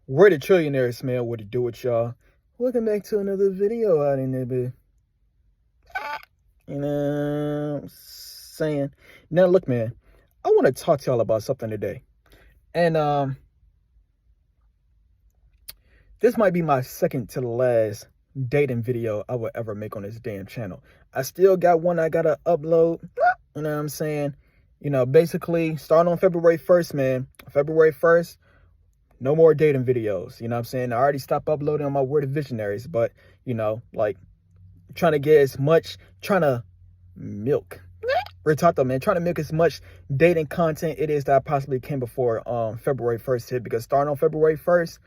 We're the Trillionaires, man. What to do with y'all? Welcome back to another video out in there, bit. You know what I'm saying? Now, look, man. I want to talk to y'all about something today. And this might be my second to the last dating video I will ever make on this damn channel. I still got one I gotta upload. You know what I'm saying? You know, basically, starting on February 1st, man. February 1st. No more dating videos. You know what I'm saying? I already stopped uploading on my Word of Visionaries, but, you know, like, trying to get as much, trying to milk. Retato, man, trying to milk as much dating content it is that I possibly can before February 1st hit, because starting on February 1st,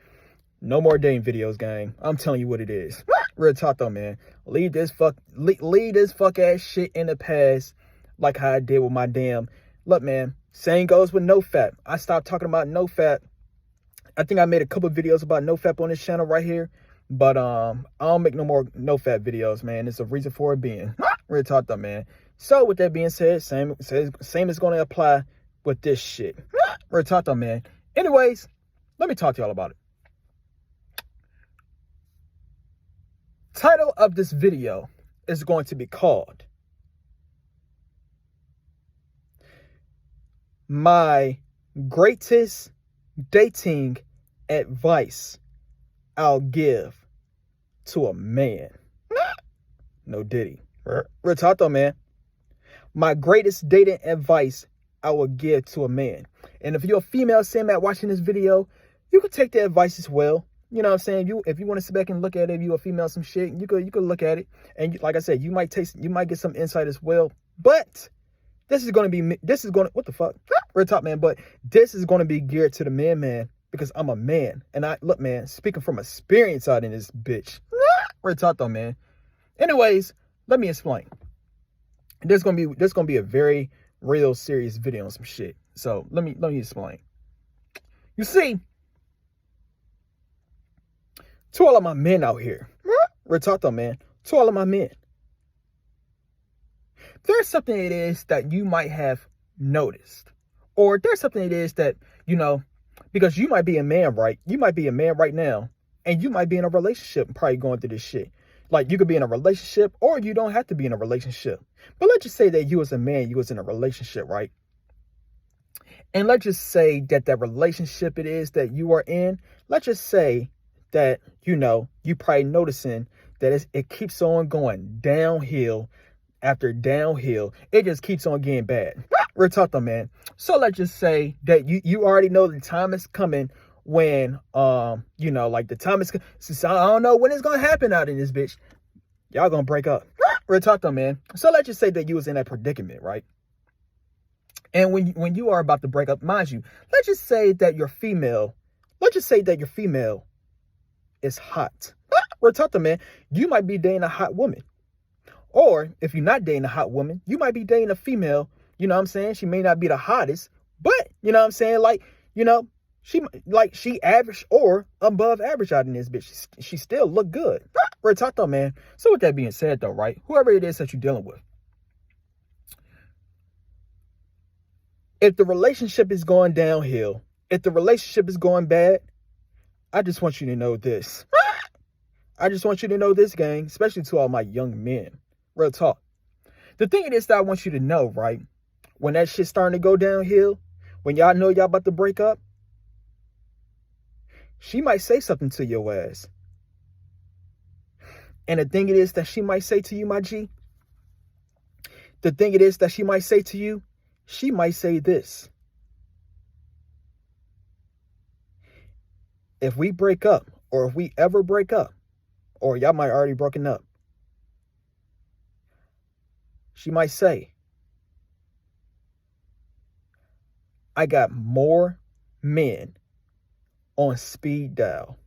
no more dating videos, gang. I'm telling you what it is. Retato, man. Leave this fuck ass shit in the past, like how I did with my damn. Look, man, same goes with NoFap. I stopped talking about NoFap. I think I made a couple videos about NoFap on this channel right here, but I don't make no more NoFap videos, man. There's a reason for it being. Real talk though, man. So with that being said, same is going to apply with this shit. Real talk though, man. Anyways, let me talk to y'all about it. Title of this video is going to be called My Greatest Dating Advice I'll Give to a Man. No Diddy. Retato, man. My greatest dating advice I will give to a man. And if you're a female Sam watching this video, you could take the advice as well. You know what I'm saying? If you want to sit back and look at it, if you're a female some shit, you could look at it. And like I said, you might get some insight as well. But what the fuck? Retato, man. But this is going to be geared to the man. Because I'm a man. And look, man, speaking from experience out in this bitch. Retato, man. Anyways, let me explain. There's gonna be a very real serious video on some shit. So let me explain. You see, to all of my men out here, Retato, man, to all of my men, there's something it is that you might have noticed, or there's something it is that, you know, because you might be a man, right? You might be a man right now, and you might be in a relationship and probably going through this shit. Like, you could be in a relationship, or you don't have to be in a relationship. But let's just say that you as a man, you was in a relationship, right? And let's just say that relationship it is that you are in, let's just say that, you know, you probably noticing that it keeps on going downhill after downhill. It just keeps on getting bad. We're talking, man. So let's just say that you already know the time is coming when, you know, like the time is, since I don't know when it's going to happen out in this bitch, y'all going to break up. Real talk though, man. So let's just say that you was in that predicament, right? And when you are about to break up, mind you, let's just say that your female is hot. Real talk though, man. You might be dating a hot woman. Or if you're not dating a hot woman, you might be dating a female, you know what I'm saying? She may not be the hottest, but you know what I'm saying? Like, you know, she average or above average out in this bitch. She still look good. Real talk though, man. So with that being said though, right? Whoever it is that you're dealing with, if the relationship is going downhill, if the relationship is going bad, I just want you to know this. I just want you to know this, gang, especially to all my young men. Real talk. The thing is that I want you to know, right? When that shit's starting to go downhill, when y'all know y'all about to break up, she might say something to your ass. And the thing it is that she might say to you, my G, the thing it is that she might say to you, she might say this. If we break up, or if we ever break up, or y'all might already broken up, she might say, I got more men on speed dial.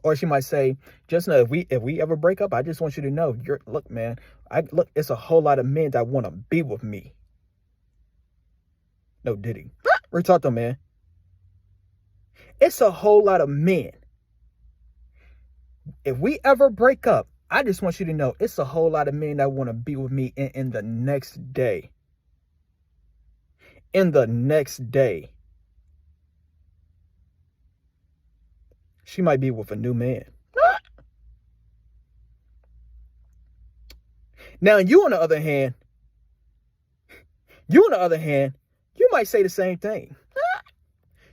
Or she might say, just know, if we ever break up, I just want you to know, look, man, it's a whole lot of men that want to be with me. No Diddy. Retato, man. It's a whole lot of men. If we ever break up, I just want you to know, it's a whole lot of men that want to be with me in the next day. In the next day. She might be with a new man. Now, you on the other hand, you might say the same thing.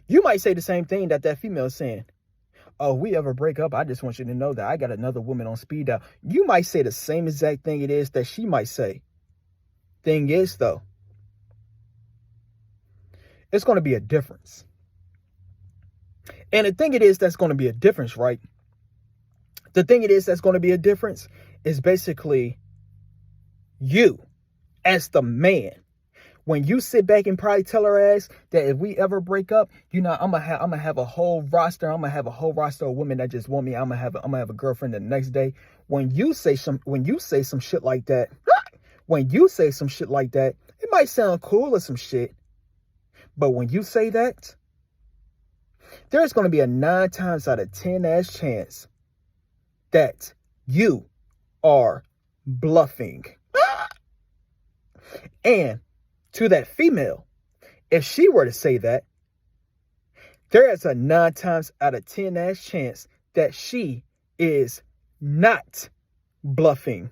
You might say the same thing that female is saying. Oh, we ever break up, I just want you to know that I got another woman on speed dial. You might say the same exact thing it is that she might say. Thing is, though, it's going to be a difference. And the thing it is that's going to be a difference, right? The thing it is that's going to be a difference is basically you as the man. When you sit back and probably tell her ass that if we ever break up, you know, I'm gonna have a whole roster. I'm gonna have a whole roster of women that just want me. I'm gonna have a girlfriend the next day. When you say some shit like that, it might sound cool or some shit. But when you say that, there's gonna be a 9 times out of 10 ass chance that you are bluffing. And to that female, if she were to say that, there is a 9 times out of 10 ass chance that she is not bluffing.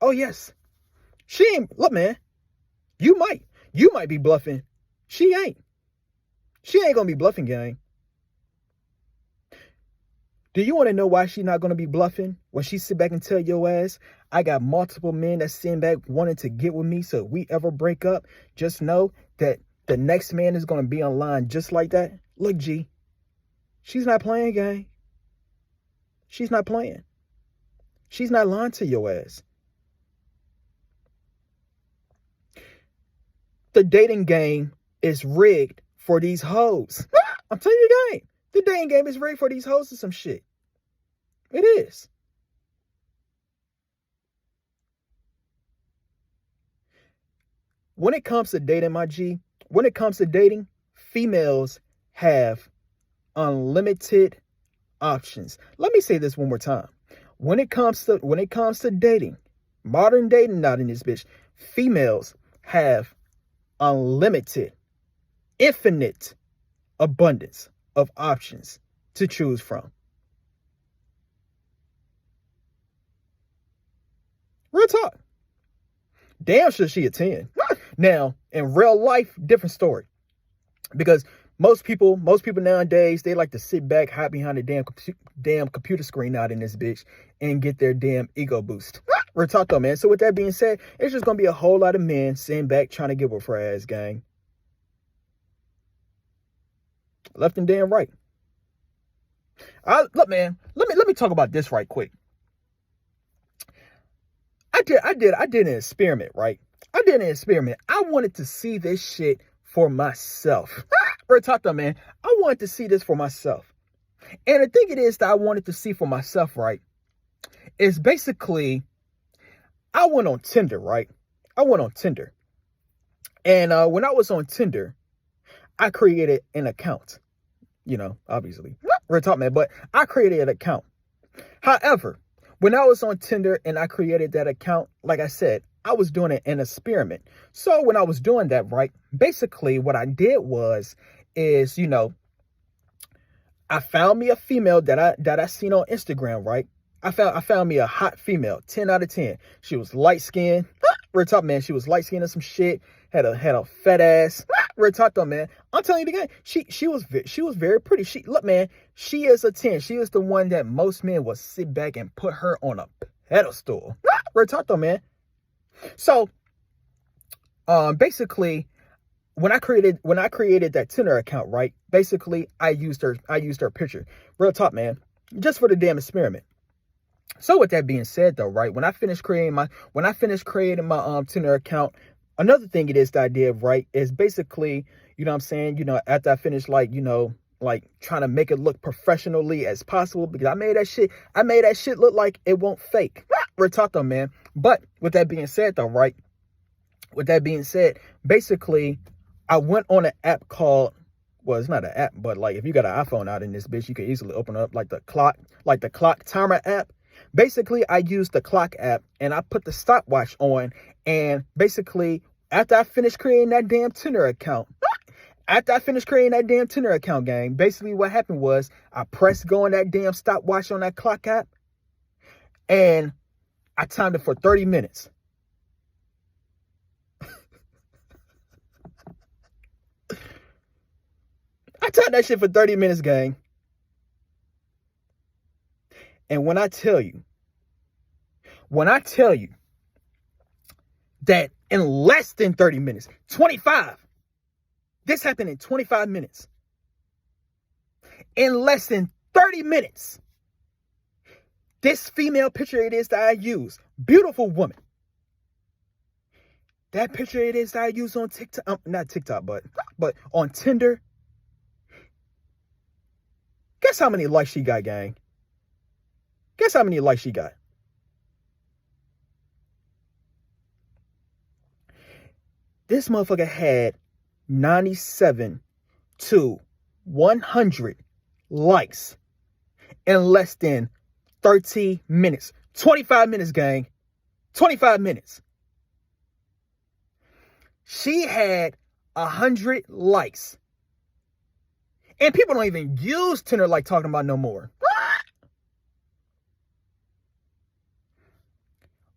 Oh yes, she ain't. Look, man, you might be bluffing. She ain't gonna be bluffing, gang. Do you want to know why she's not going to be bluffing? When she sit back and tell your ass, I got multiple men that sitting back wanting to get with me, so if we ever break up, just know that the next man is going to be online just like that. Look, G, she's not playing, gang. She's not playing. She's not lying to your ass. The dating game is rigged for these hoes. I'm telling you, gang. The dating game is rigged for these hoes or some shit. It is. When it comes to dating, my G, females have unlimited options. Let me say this one more time. When it comes to dating, modern dating, not in this bitch, females have unlimited, infinite abundance of options to choose from. Real talk. Damn sure she a 10. Now, in real life, different story. Because most people nowadays, they like to sit back, hide behind the damn computer screen out in this bitch and get their damn ego boost. Real talk though, man. So with that being said, it's just gonna be a whole lot of men sitting back trying to get with her ass, gang. Left and damn right. Look, man, let me talk about this right quick. I did an experiment, right? I wanted to see this shit for myself. Real talk though, man. I wanted to see this for myself. And the thing it is that I wanted to see for myself, right, is basically, I went on Tinder, right? And when I was on Tinder, I created an account. You know, obviously. Real talk, man. But I created an account. However, when I was on Tinder and I created that account, like I said, I was doing an experiment. So when I was doing that, right, basically what I did is, you know, I found me a female that I seen on Instagram, right? I found me a hot female, 10 out of 10. She was light skinned. Real talk, man. She was light skinned or some shit. Had a fat ass. Real talk though, man. I'm telling you the game. She was very pretty. Look, man, she is a 10. She is the one that most men will sit back and put her on a pedestal. Real talk though, man. So, basically, when I created that Tinder account, right? Basically, I used her picture. Real talk, man. Just for the damn experiment. So with that being said though, right, when I finished creating my Tinder account, another thing it is that I did, right, is basically, you know what I'm saying, you know, after I finished like trying to make it look professionally as possible, because I made that shit look like it won't fake. Real talk though, man. But with that being said though, right, basically I went on an app called, well, it's not an app, but like if you got an iPhone out in this bitch, you can easily open up like the clock timer app. Basically, I used the clock app and I put the stopwatch on, and basically after I finished creating that damn Tinder account, After I finished creating that damn Tinder account, gang, basically what happened was I pressed go on that damn stopwatch on that clock app, and I timed it for 30 minutes. I timed that shit for 30 minutes, gang. And when I tell you that in less than 30 minutes, 25, this happened in 25 minutes. In less than 30 minutes, this female picture it is that I use, beautiful woman. That picture it is that I use on TikTok, not TikTok, but on Tinder. Guess how many likes she got, gang? Guess how many likes she got? This motherfucker had 97 to 100 likes in less than 30 minutes. 25 minutes, gang. 25 minutes. She had 100 likes. And people don't even use Tinder like talking about no more.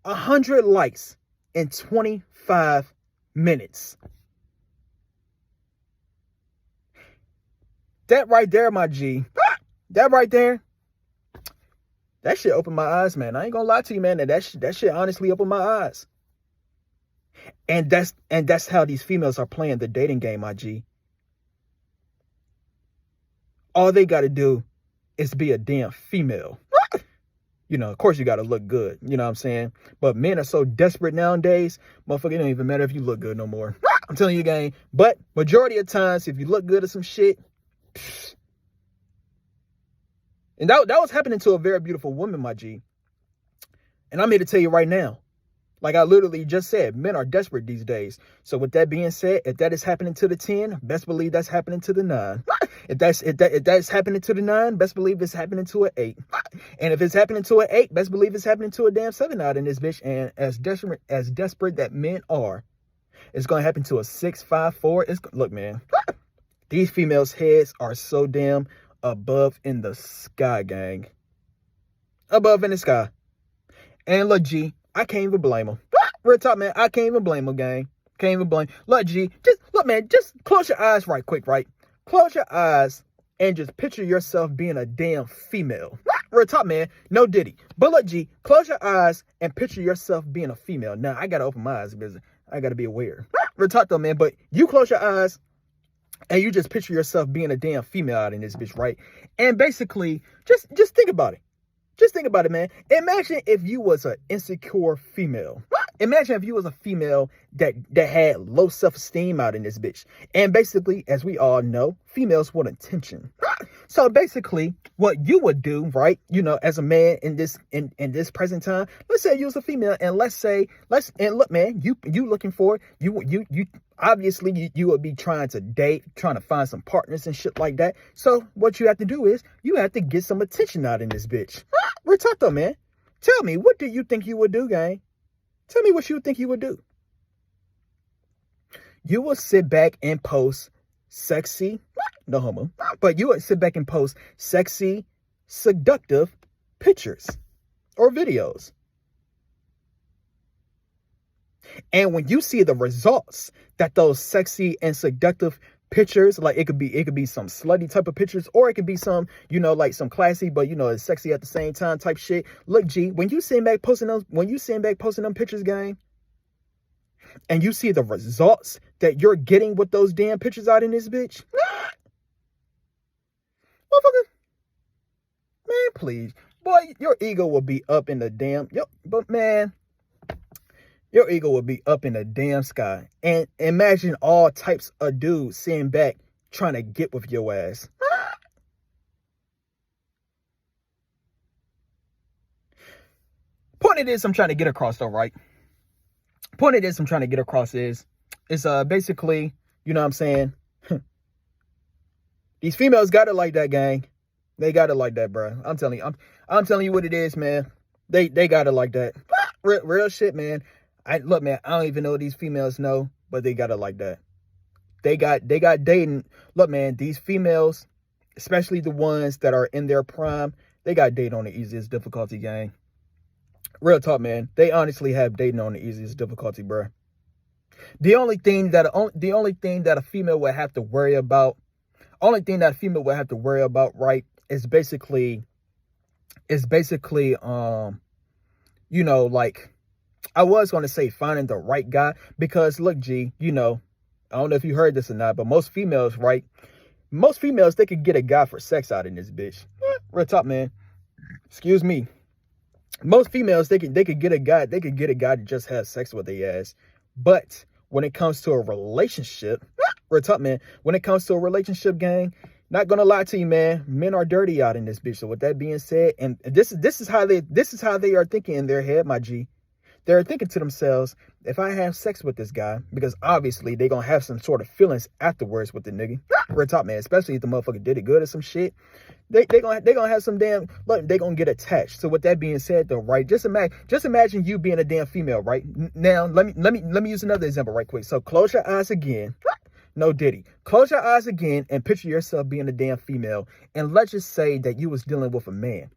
100 likes in 25 minutes. That right there, my G. That right there. That shit opened my eyes, man. I ain't gonna lie to you, man. That shit honestly opened my eyes. And that's how these females are playing the dating game, my G. All they gotta do is be a damn female. You know, of course you gotta look good. You know what I'm saying? But men are so desperate nowadays, motherfucker, it don't even matter if you look good no more. I'm telling you, gang. But majority of times, if you look good at some shit, and that was happening to a very beautiful woman, my G. And I'm here to tell you right now, like I literally just said, men are desperate these days. So with that being said, if that is happening to the 10, best believe that's happening to the 9. If that's happening to the 9, best believe it's happening to an 8. And if it's happening to an 8, best believe it's happening to a damn 7 out in this bitch. And as desperate that men are, it's gonna happen to a 6, 5, 4. Look, man, these females' heads are so damn above in the sky, gang. Above in the sky. And look, G, I can't even blame them. Real talk, man. I can't even blame them, gang. Can't even blame. Look, G, just close your eyes right quick, right? Close your eyes and just picture yourself being a damn female. Real talk, man. No Diddy. But look, G, close your eyes and picture yourself being a female. Now, I gotta open my eyes because I gotta be aware. Real talk, though, man. But you close your eyes and you just picture yourself being a damn female out in this bitch, right? And basically, just think about it. Just think about it, man. Imagine if you was an insecure female. Imagine if you was a female that had low self-esteem out in this bitch. And basically, as we all know, females want attention. So basically, what you would do, right? You know, as a man in this present time, let's say you was a female, and look, man, you looking for it. You obviously you would be trying to date, trying to find some partners and shit like that. So what you have to do is you have to get some attention out in this bitch. We're talking though, man. Tell me, what do you think you would do, gang? Tell me what you think you would do. You will sit back and post sexy, no homo, but you would sit back and post sexy, seductive pictures or videos. And when you see the results that those sexy and seductive pictures, like it could be some slutty type of pictures, or it could be some, you know, like some classy, but you know, it's sexy at the same time type shit. Look, G, when you sitting back posting them pictures, gang, and you see the results that you're getting with those damn pictures out in this bitch, motherfucker, man, please, boy, your ego will be up in the damn, but man, your ego will be up in the damn sky. And imagine all types of dudes sitting back trying to get with your ass. Point of this I'm trying to get across though, right? Point of this I'm trying to get across is basically, you know what I'm saying? These females got it like that, gang. They got it like that, bro. I'm telling you what it is, man. They got it like that. Real shit, man. Look, man, I don't even know what these females know, but they got it like that. They got dating. Look, man, these females, especially the ones that are in their prime, they got dating on the easiest difficulty, gang. Real talk, man. They honestly have dating on the easiest difficulty, bro. The only thing that a female would have to worry about, right, is basically, you know, like, I was going to say finding the right guy, because look, G, you know, I don't know if you heard this or not, but most females, right? Most females, they could get a guy for sex out in this bitch. Real talk, man. Excuse me. Most females, they could get a guy to just have sex with their ass. But when it comes to a relationship, real talk, man, when it comes to a relationship, gang, not gonna lie to you, man, men are dirty out in this bitch. So with that being said, and this is how they are thinking in their head, my G. They're thinking to themselves, if I have sex with this guy, because obviously they gonna have some sort of feelings afterwards with the nigga. Real talk, man, especially if the motherfucker did it good or some shit. They gonna have some damn, look, they gonna get attached. So with that being said, though, right, just imagine you being a damn female, right? Now let me use another example right quick. So close your eyes again. No Diddy. Close your eyes again and picture yourself being a damn female. And let's just say that you was dealing with a man.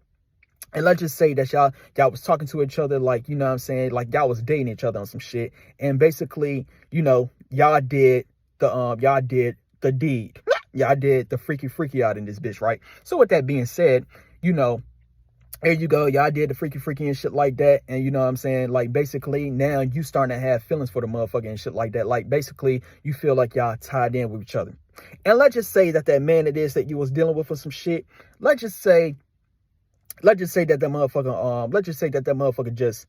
And let's just say that y'all was talking to each other, like, you know what I'm saying, like y'all was dating each other on some shit. And basically, you know, y'all did the deed. Y'all did the freaky out in this bitch, right? So with that being said, you know, there you go. Y'all did the freaky and shit like that. And you know what I'm saying? Like, basically, now you starting to have feelings for the motherfucker and shit like that. Like, basically, you feel like y'all tied in with each other. And let's just say that man it is that you was dealing with for some shit. Let's just say that motherfucker just,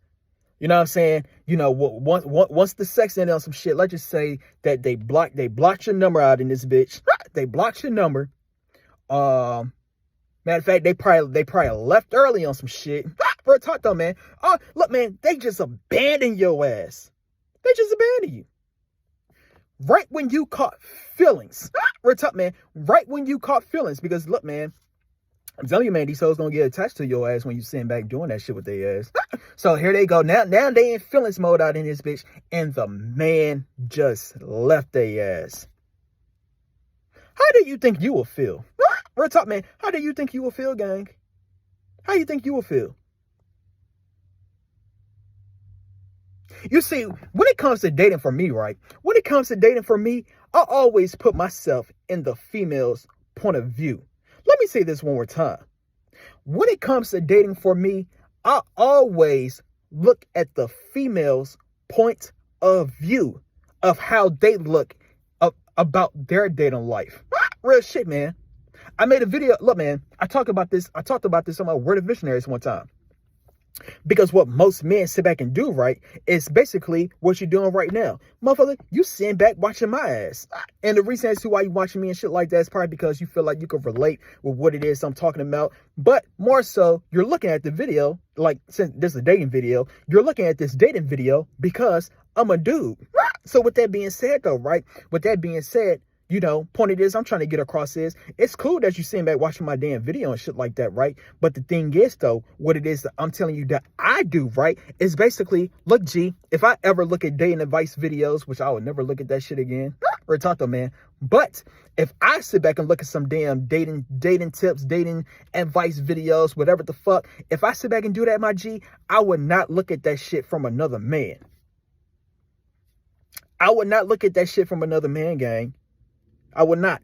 you know what I'm saying? You know, once the sex ended on some shit, let's just say that they blocked your number out in this bitch. They blocked your number. Matter of fact, they probably left early on some shit. Real talk though, man. Oh, look, man, they just abandoned your ass. They just abandoned you. Right when you caught feelings. Real talk, man. Right when you caught feelings. Because look, man, I'm telling you, man, these hoes gonna get attached to your ass when you sitting back doing that shit with their ass. So here they go. Now they in feelings mode out in this bitch. And the man just left their ass. How do you think you will feel? Real talk, man. How do you think you will feel, gang? How you think you will feel? You see, when it comes to dating for me, right? When it comes to dating for me, I always put myself in the female's point of view. Let me say this one more time. When it comes to dating for me, I always look at the female's point of view of how they look about their dating life. Real shit, man. I made a video. Look, man, I talked about this on my Word of Visionaries one time. Because what most men sit back and do, right, is basically what you're doing right now. Motherfucker, you sitting back watching my ass. And the reason as to why you watching me and shit like that is probably because you feel like you can relate with what it is I'm talking about. But more so, you're looking at the video, like, since this is a dating video, you're looking at this dating video because I'm a dude. So with that being said, though, right, with that being said, you know, point it is I'm trying to get across is it's cool that you sitting back watching my damn video and shit like that, right? But the thing is, though, what it is that I'm telling you that I do, right, is basically, look, G, if I ever look at dating advice videos, which I would never look at that shit again, or talk to, man. But if I sit back and look at some damn dating tips, dating advice videos, whatever the fuck, if I sit back and do that, my G, I would not look at that shit from another man. I would not look at that shit from another man, gang. I would not.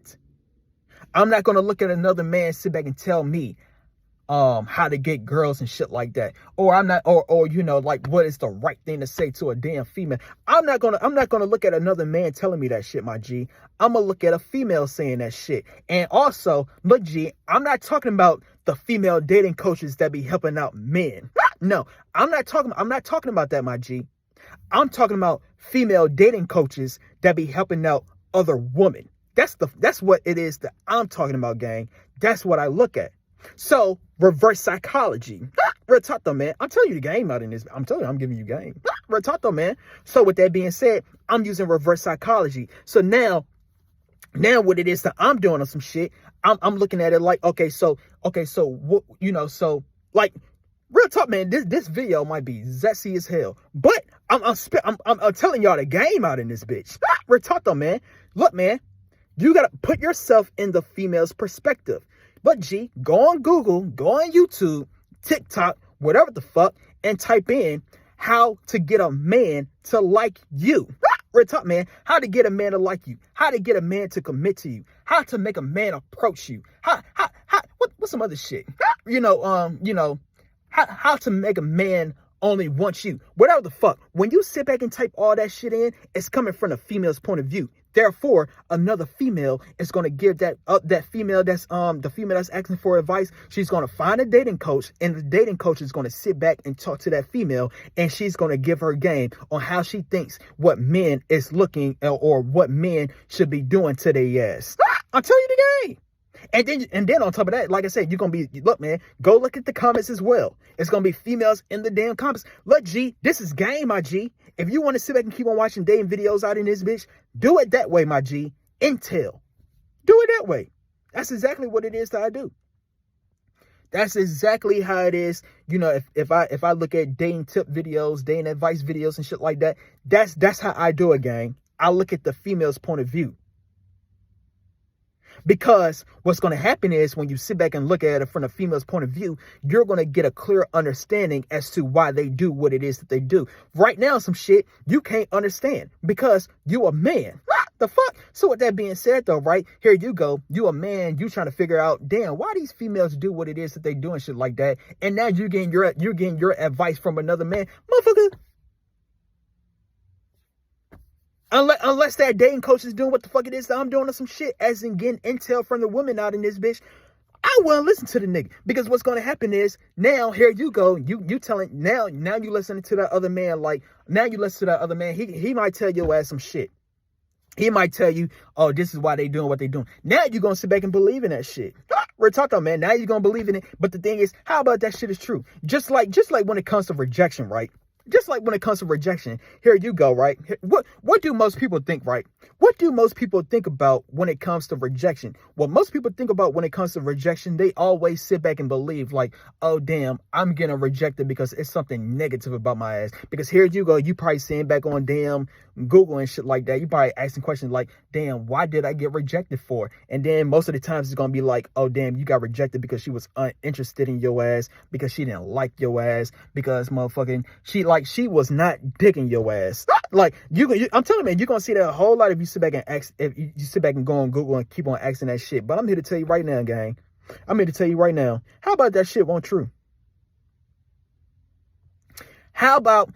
I'm not going to look at another man, sit back and tell me how to get girls and shit like that. Or I'm not, or you know, like, what is the right thing to say to a damn female. I'm not going to look at another man telling me that shit, my G. I'm going to look at a female saying that shit. And also, look, G, I'm not talking about the female dating coaches that be helping out men. No, I'm not talking about that, my G. I'm talking about female dating coaches that be helping out other women. That's what it is that I'm talking about, gang. That's what I look at. So, reverse psychology. Real talk though, man. I'm telling you the game out in this. I'm telling you, I'm giving you game. Real talk though, man. So with that being said, I'm using reverse psychology. So now what it is that I'm doing on some shit, I'm looking at it like, okay, so what, you know, so like, real talk, man, this video might be zesty as hell, but I'm telling y'all the game out in this bitch. Real talk though, man. Look, man, you got to put yourself in the female's perspective. But G, go on Google, go on YouTube, TikTok, whatever the fuck, and type in how to get a man to like you. Real talk, man. How to get a man to like you. How to get a man to commit to you. How to make a man approach you. What's some other shit? How to make a man only want you. Whatever the fuck. When you sit back and type all that shit in, it's coming from the female's point of view. Therefore, another female is going to give that female that's the female that's asking for advice. She's going to find a dating coach, and the dating coach is going to sit back and talk to that female, and she's going to give her game on how she thinks what men is looking or what men should be doing to their ass. I'll tell you the game. And then on top of that, like I said, you're going to be, look, man, go look at the comments as well. It's going to be females in the damn comments. Look, G, this is game, my G. If you want to sit back and keep on watching dating videos out in this bitch, do it that way, my G. Intel. Do it that way. That's exactly what it is that I do. That's exactly how it is. You know, if I look at dating tip videos, dating advice videos and shit like that, that's how I do it, gang. I look at the female's point of view. Because what's going to happen is when you sit back and look at it from the female's point of view, you're going to get a clear understanding as to why they do what it is that they do. Right now, some shit you can't understand because you a man. What the fuck? So with that being said, though, right, here you go. You a man. You trying to figure out, damn, why these females do what it is that they do and shit like that. And now you're getting your advice from another man. Motherfucker. Unless that dating coach is doing what the fuck it is that I'm doing or some shit, as in getting intel from the women out in this bitch, I wouldn't listen to the nigga. Because what's going to happen is, now, here you go, you telling, now you listening to that other man, like, now you listen to that other man, he might tell your ass some shit. He might tell you, oh, this is why they doing what they doing. Now you're going to sit back and believe in that shit. We're talking, man. Now you're going to believe in it. But the thing is, how about that shit is true? Just like when it comes to rejection, right? Just like when it comes to rejection, here you go, right? What do most people think, right? What do most people think about when it comes to rejection? What most people think about when it comes to rejection, they always sit back and believe like, oh, damn, I'm getting rejected because it's something negative about my ass. Because here you go, you probably sitting back on damn Google and shit like that. You probably asking questions like, damn, why did I get rejected for? And then most of the times it's going to be like, oh, damn, you got rejected because she was uninterested in your ass, because she didn't like your ass, because motherfucking she was not digging your ass. Like I'm telling you, man, you're gonna see that a whole lot if you sit back and ask, if you sit back and go on Google and keep on asking that shit. But I'm here to tell you right now, gang. I'm here to tell you right now. How about that shit won't true? How about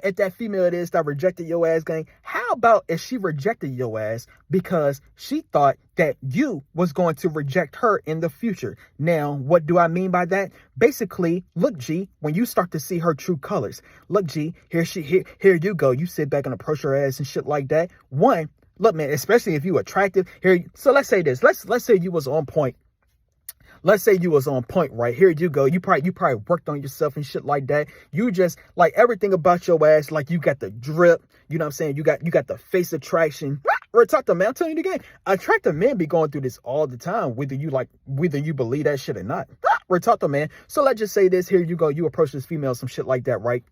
if that female it is that rejected your ass, gang? How about if she rejected your ass because she thought that you was going to reject her in the future? Now, what do I mean by that? Basically, look, G, when you start to see her true colors, look, G, here you go. You sit back and approach her ass and shit like that. One, look, man, especially if you attractive. So let's say this. Let's say you was on point. Let's say you was on point, right? Here you go. You probably worked on yourself and shit like that. You just like everything about your ass, like you got the drip. You know what I'm saying? You got the face attraction. We're talking, man. I'm telling you the game. Attractive men be going through this all the time, whether you believe that shit or not. We're talking, man. So let's just say this. Here you go. You approach this female, some shit like that, right?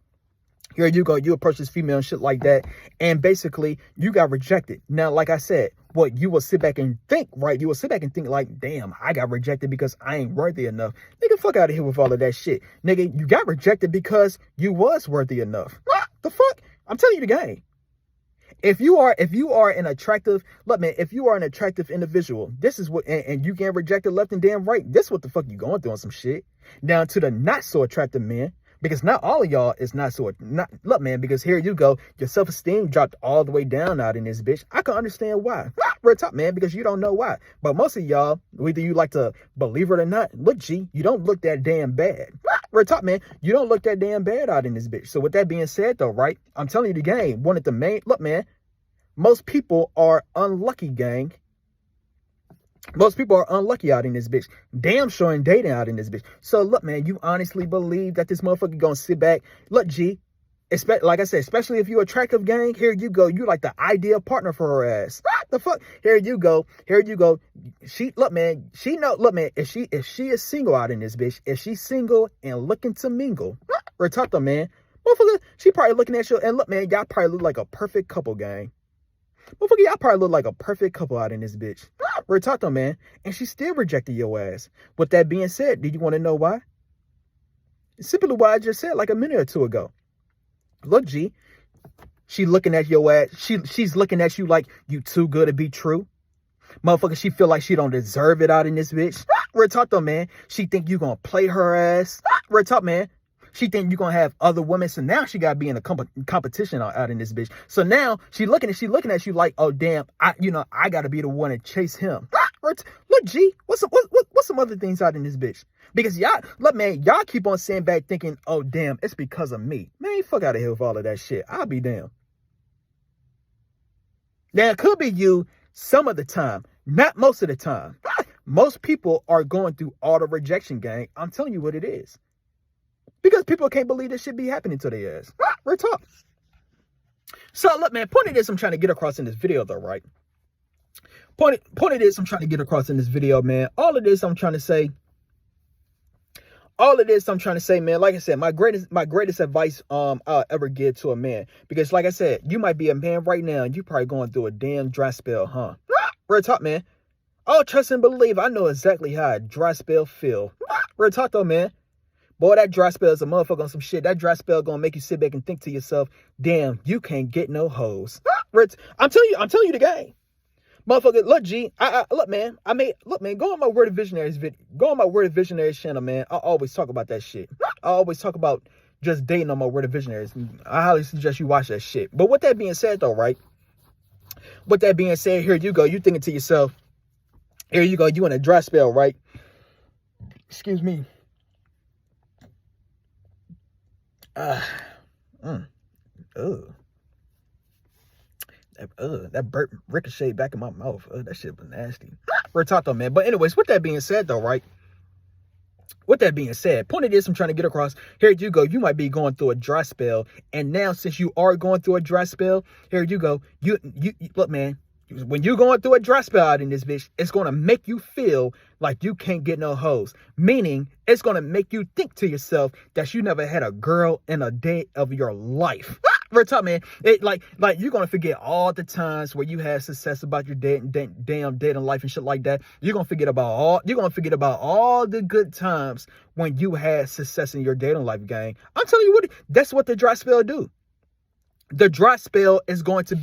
Here you go. You approach this female and shit like that. And basically, you got rejected. Now, like I said, what you will sit back and think, right? You will sit back and think like, damn, I got rejected because I ain't worthy enough. Nigga, fuck out of here with all of that shit. Nigga, you got rejected because you was worthy enough. What the fuck? I'm telling you the game. If you are an attractive, look, man, if you are an attractive individual, this is what, and you get rejected left and damn right, this is what the fuck you going through on some shit. Now to the not so attractive men, because not all of y'all is look, man, because here you go, your self-esteem dropped all the way down out in this bitch. I can understand why. Real talk, man, because you don't know why. But most of y'all, whether you like to believe it or not, look, G, you don't look that damn bad. Real talk, man, you don't look that damn bad out in this bitch. So with that being said, though, right, I'm telling you the game, one of the main, look, man, most people are unlucky, gang. Most people are unlucky out in this bitch. Damn sure ain't dating out in this bitch. So look, man, you honestly believe that this motherfucker gonna sit back? Look, G, like I said, especially if you attractive, gang, here you go. You like the ideal partner for her ass. What the fuck? Here you go. Here you go. Look, man, if she is single out in this bitch, if she's single and looking to mingle, or talk to, man, motherfucker, she probably looking at you, and look, man, y'all probably look like a perfect couple, gang. Motherfucker, y'all probably look like a perfect couple out in this bitch. Real talk though, man. And she still rejected your ass. With that being said, do you want to know why? Simply what I just said like a minute or two ago. Look, G, she looking at your ass. She's looking at you like you too good to be true. Motherfucker, she feel like she don't deserve it out in this bitch. Real talk though, man. She think you gonna play her ass. Real talk, man. She think you gonna have other women. So now she gotta be in a competition out in this bitch. So now she looking at you like, oh damn, I gotta be the one to chase him. Look, G, what's some other things out in this bitch? Because y'all, look, man, y'all keep on saying back thinking, oh damn, it's because of me. Man, fuck out of here with all of that shit. I'll be damn. Now it could be you some of the time, not most of the time. Most people are going through auto rejection, gang. I'm telling you what it is. Because people can't believe this shit be happening to their ass. Real talk. So look, man, point of this I'm trying to get across in this video though, right? Point of this I'm trying to get across in this video, man. All of this I'm trying to say, man, like I said, my greatest advice I'll ever give to a man. Because like I said, you might be a man right now and you probably going through a damn dry spell, huh? Real talk, man. Oh, trust and believe, I know exactly how a dry spell feel. Real talk though, man. Boy, that dry spell is a motherfucker on some shit. That dry spell gonna make you sit back and think to yourself, damn, you can't get no hoes. I'm telling you the game. Motherfucker, look, G, look, man, go on my Word of Visionaries video. Go on my Word of Visionaries channel, man. I always talk about that shit. I always talk about just dating on my Word of Visionaries. I highly suggest you watch that shit. But with that being said, though, right? With that being said, here you go. You thinking to yourself, here you go. You in a dry spell, right? Excuse me. That burp ricocheted back in my mouth. That shit was nasty. We're talking though, man. But anyways, with that being said though, right? With that being said, point of this I'm trying to get across. Here you go. You might be going through a dry spell. And now since you are going through a dry spell, here you go. You look, man. When you're going through a dry spell out in this bitch, it's going to make you feel like you can't get no hoes. Meaning, it's going to make you think to yourself that you never had a girl in a day of your life. Real talk, man. Like you're going to forget all the times where you had success about your damn dating life and shit like that. You're going to forget about all the good times when you had success in your dating life, gang. I'm telling you what, that's what the dry spell do. The dry spell is going to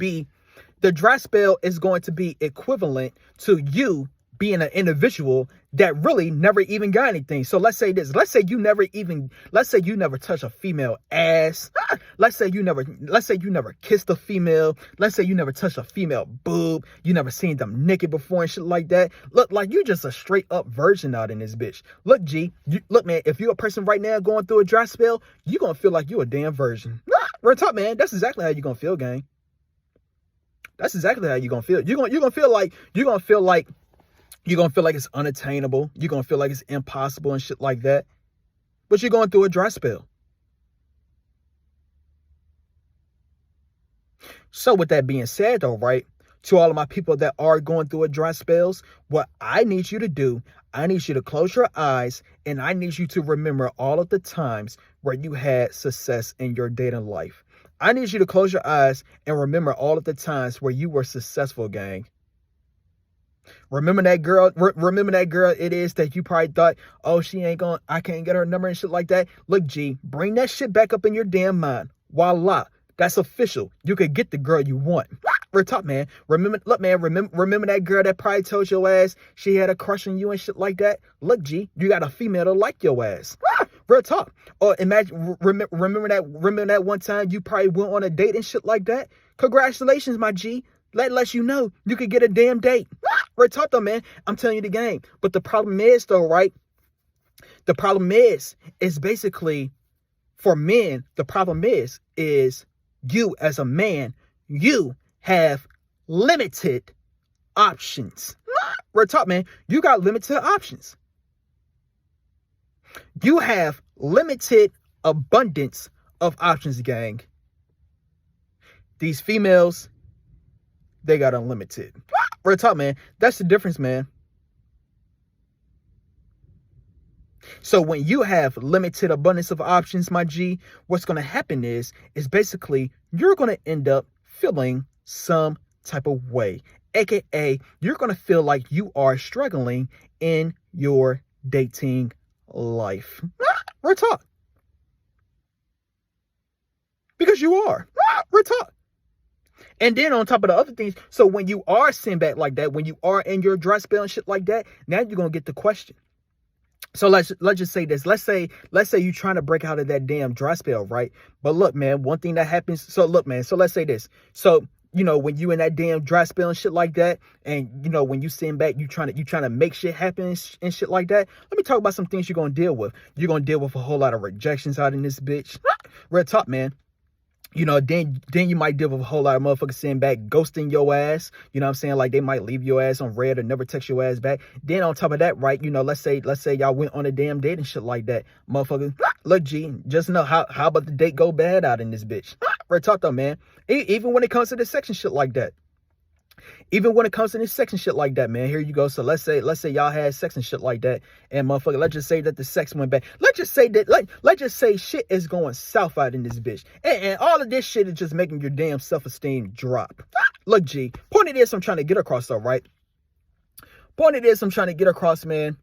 be equivalent to you being an individual that really never even got anything. So let's say this. Let's say you never touch a female ass. Let's say you never kissed a female. Let's say you never touched a female boob. You never seen them naked before and shit like that. Look, like you just a straight up virgin out in this bitch. Look, G, look, man, if you're a person right now going through a dry spell, you're going to feel like you a damn virgin. Real talk, man. That's exactly how you're going to feel, gang. That's exactly how you're gonna feel. You're gonna feel like it's unattainable. You're gonna feel like it's impossible and shit like that. But you're going through a dry spell. So with that being said though, right, to all of my people that are going through a dry spells, what I need you to do, I need you to close your eyes and I need you to remember all of the times where you had success in your dating life. I need you to close your eyes and remember all of the times where you were successful, gang. Remember that girl it is that you probably thought, oh, I can't get her number and shit like that. Look, G, bring that shit back up in your damn mind. Voila. That's official. You could get the girl you want. Real talk, man. Remember that girl that probably told your ass she had a crush on you and shit like that? Look, G, you got a female to like your ass. Real talk. Or remember that one time you probably went on a date and shit like that? Congratulations, my G. That lets you know you could get a damn date. Real talk though, man. I'm telling you the game. But the problem is though, right? The problem is basically for men, the problem is you as a man, you have limited options. Real talk, man. You got limited options. You have limited abundance of options, gang. These females, they got unlimited. Real talk, man. That's the difference, man. So when you have limited abundance of options, my G, what's going to happen is basically you're going to end up feeling some type of way, aka you're going to feel like you are struggling in your dating life. Real talk. Because you are. Real talk. And then on top of the other things, so when you are sitting back like that, when you are in your dry spell and shit like that, now you're going to get the question. So let's just say this. Let's say you're trying to break out of that damn dry spell, right? But look, man, one thing that happens. So look, man. So let's say this. So, you know, when you in that damn dry spell and shit like that, and you know, when you sitting back, you trying to make shit happen and shit like that. Let me talk about some things you're gonna deal with. You're gonna deal with a whole lot of rejections out in this bitch. Real talk, man. You know, then you might deal with a whole lot of motherfuckers sitting back, ghosting your ass. You know what I'm saying? Like they might leave your ass on red or never text your ass back. Then on top of that, right, you know, let's say y'all went on a damn date and shit like that. Motherfucker, look, G, just know how about the date go bad out in this bitch. Real talk though, man. Even when it comes to this sex and shit like that. Even when it comes to this sex and shit like that, man, here you go. So let's say y'all had sex and shit like that, and motherfucker, let's just say that the sex went bad. Let's just say shit is going south out in this bitch, and all of this shit is just making your damn self-esteem drop. Look, G, point of this I'm trying to get across though, right? Point of this I'm trying to get across, man.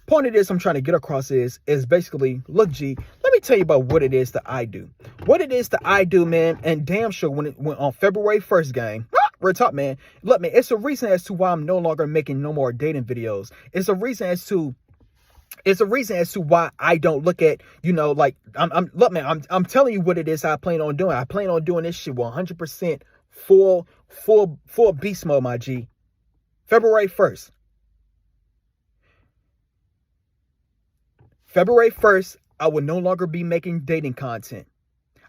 Point of this I'm trying to get across is basically, look, G, let me tell you about what it is that I do. What it is that I do, man, and damn sure when on February 1st, gang. Real talk, man. Look, man, it's a reason as to why I'm no longer making no more dating videos. It's a reason as to why I don't look at, you know, like look, man, I'm telling you what it is I plan on doing. I plan on doing this shit 100% full beast mode, my G. February 1st. February 1st, I will no longer be making dating content.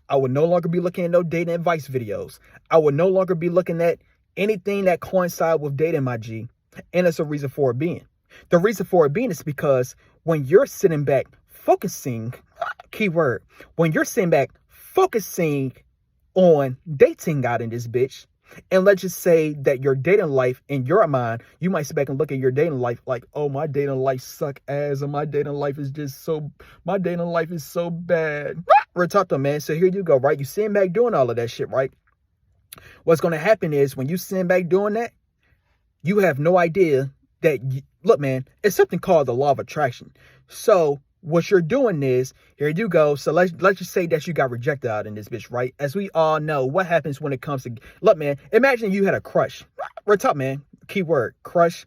I will no longer be looking at no dating advice videos. I will no longer be looking at anything that coincides with dating, my G. And it's a reason for it being. The reason for it being is because when you're sitting back focusing, keyword, when you're sitting back focusing on dating out in this bitch, and let's just say that your dating life, in your mind, you might sit back and look at your dating life like, oh, my dating life suck ass, and my dating life is so bad. We're talking, man. So here you go, right? You sitting back doing all of that shit, right? What's going to happen is when you sitting back doing that, you have no idea that, look, man, it's something called the law of attraction. So what you're doing is, here you go. So let's just say that you got rejected out in this bitch, right? As we all know, what happens when it comes to, look, man, imagine you had a crush. We're talking, man. Keyword, crush.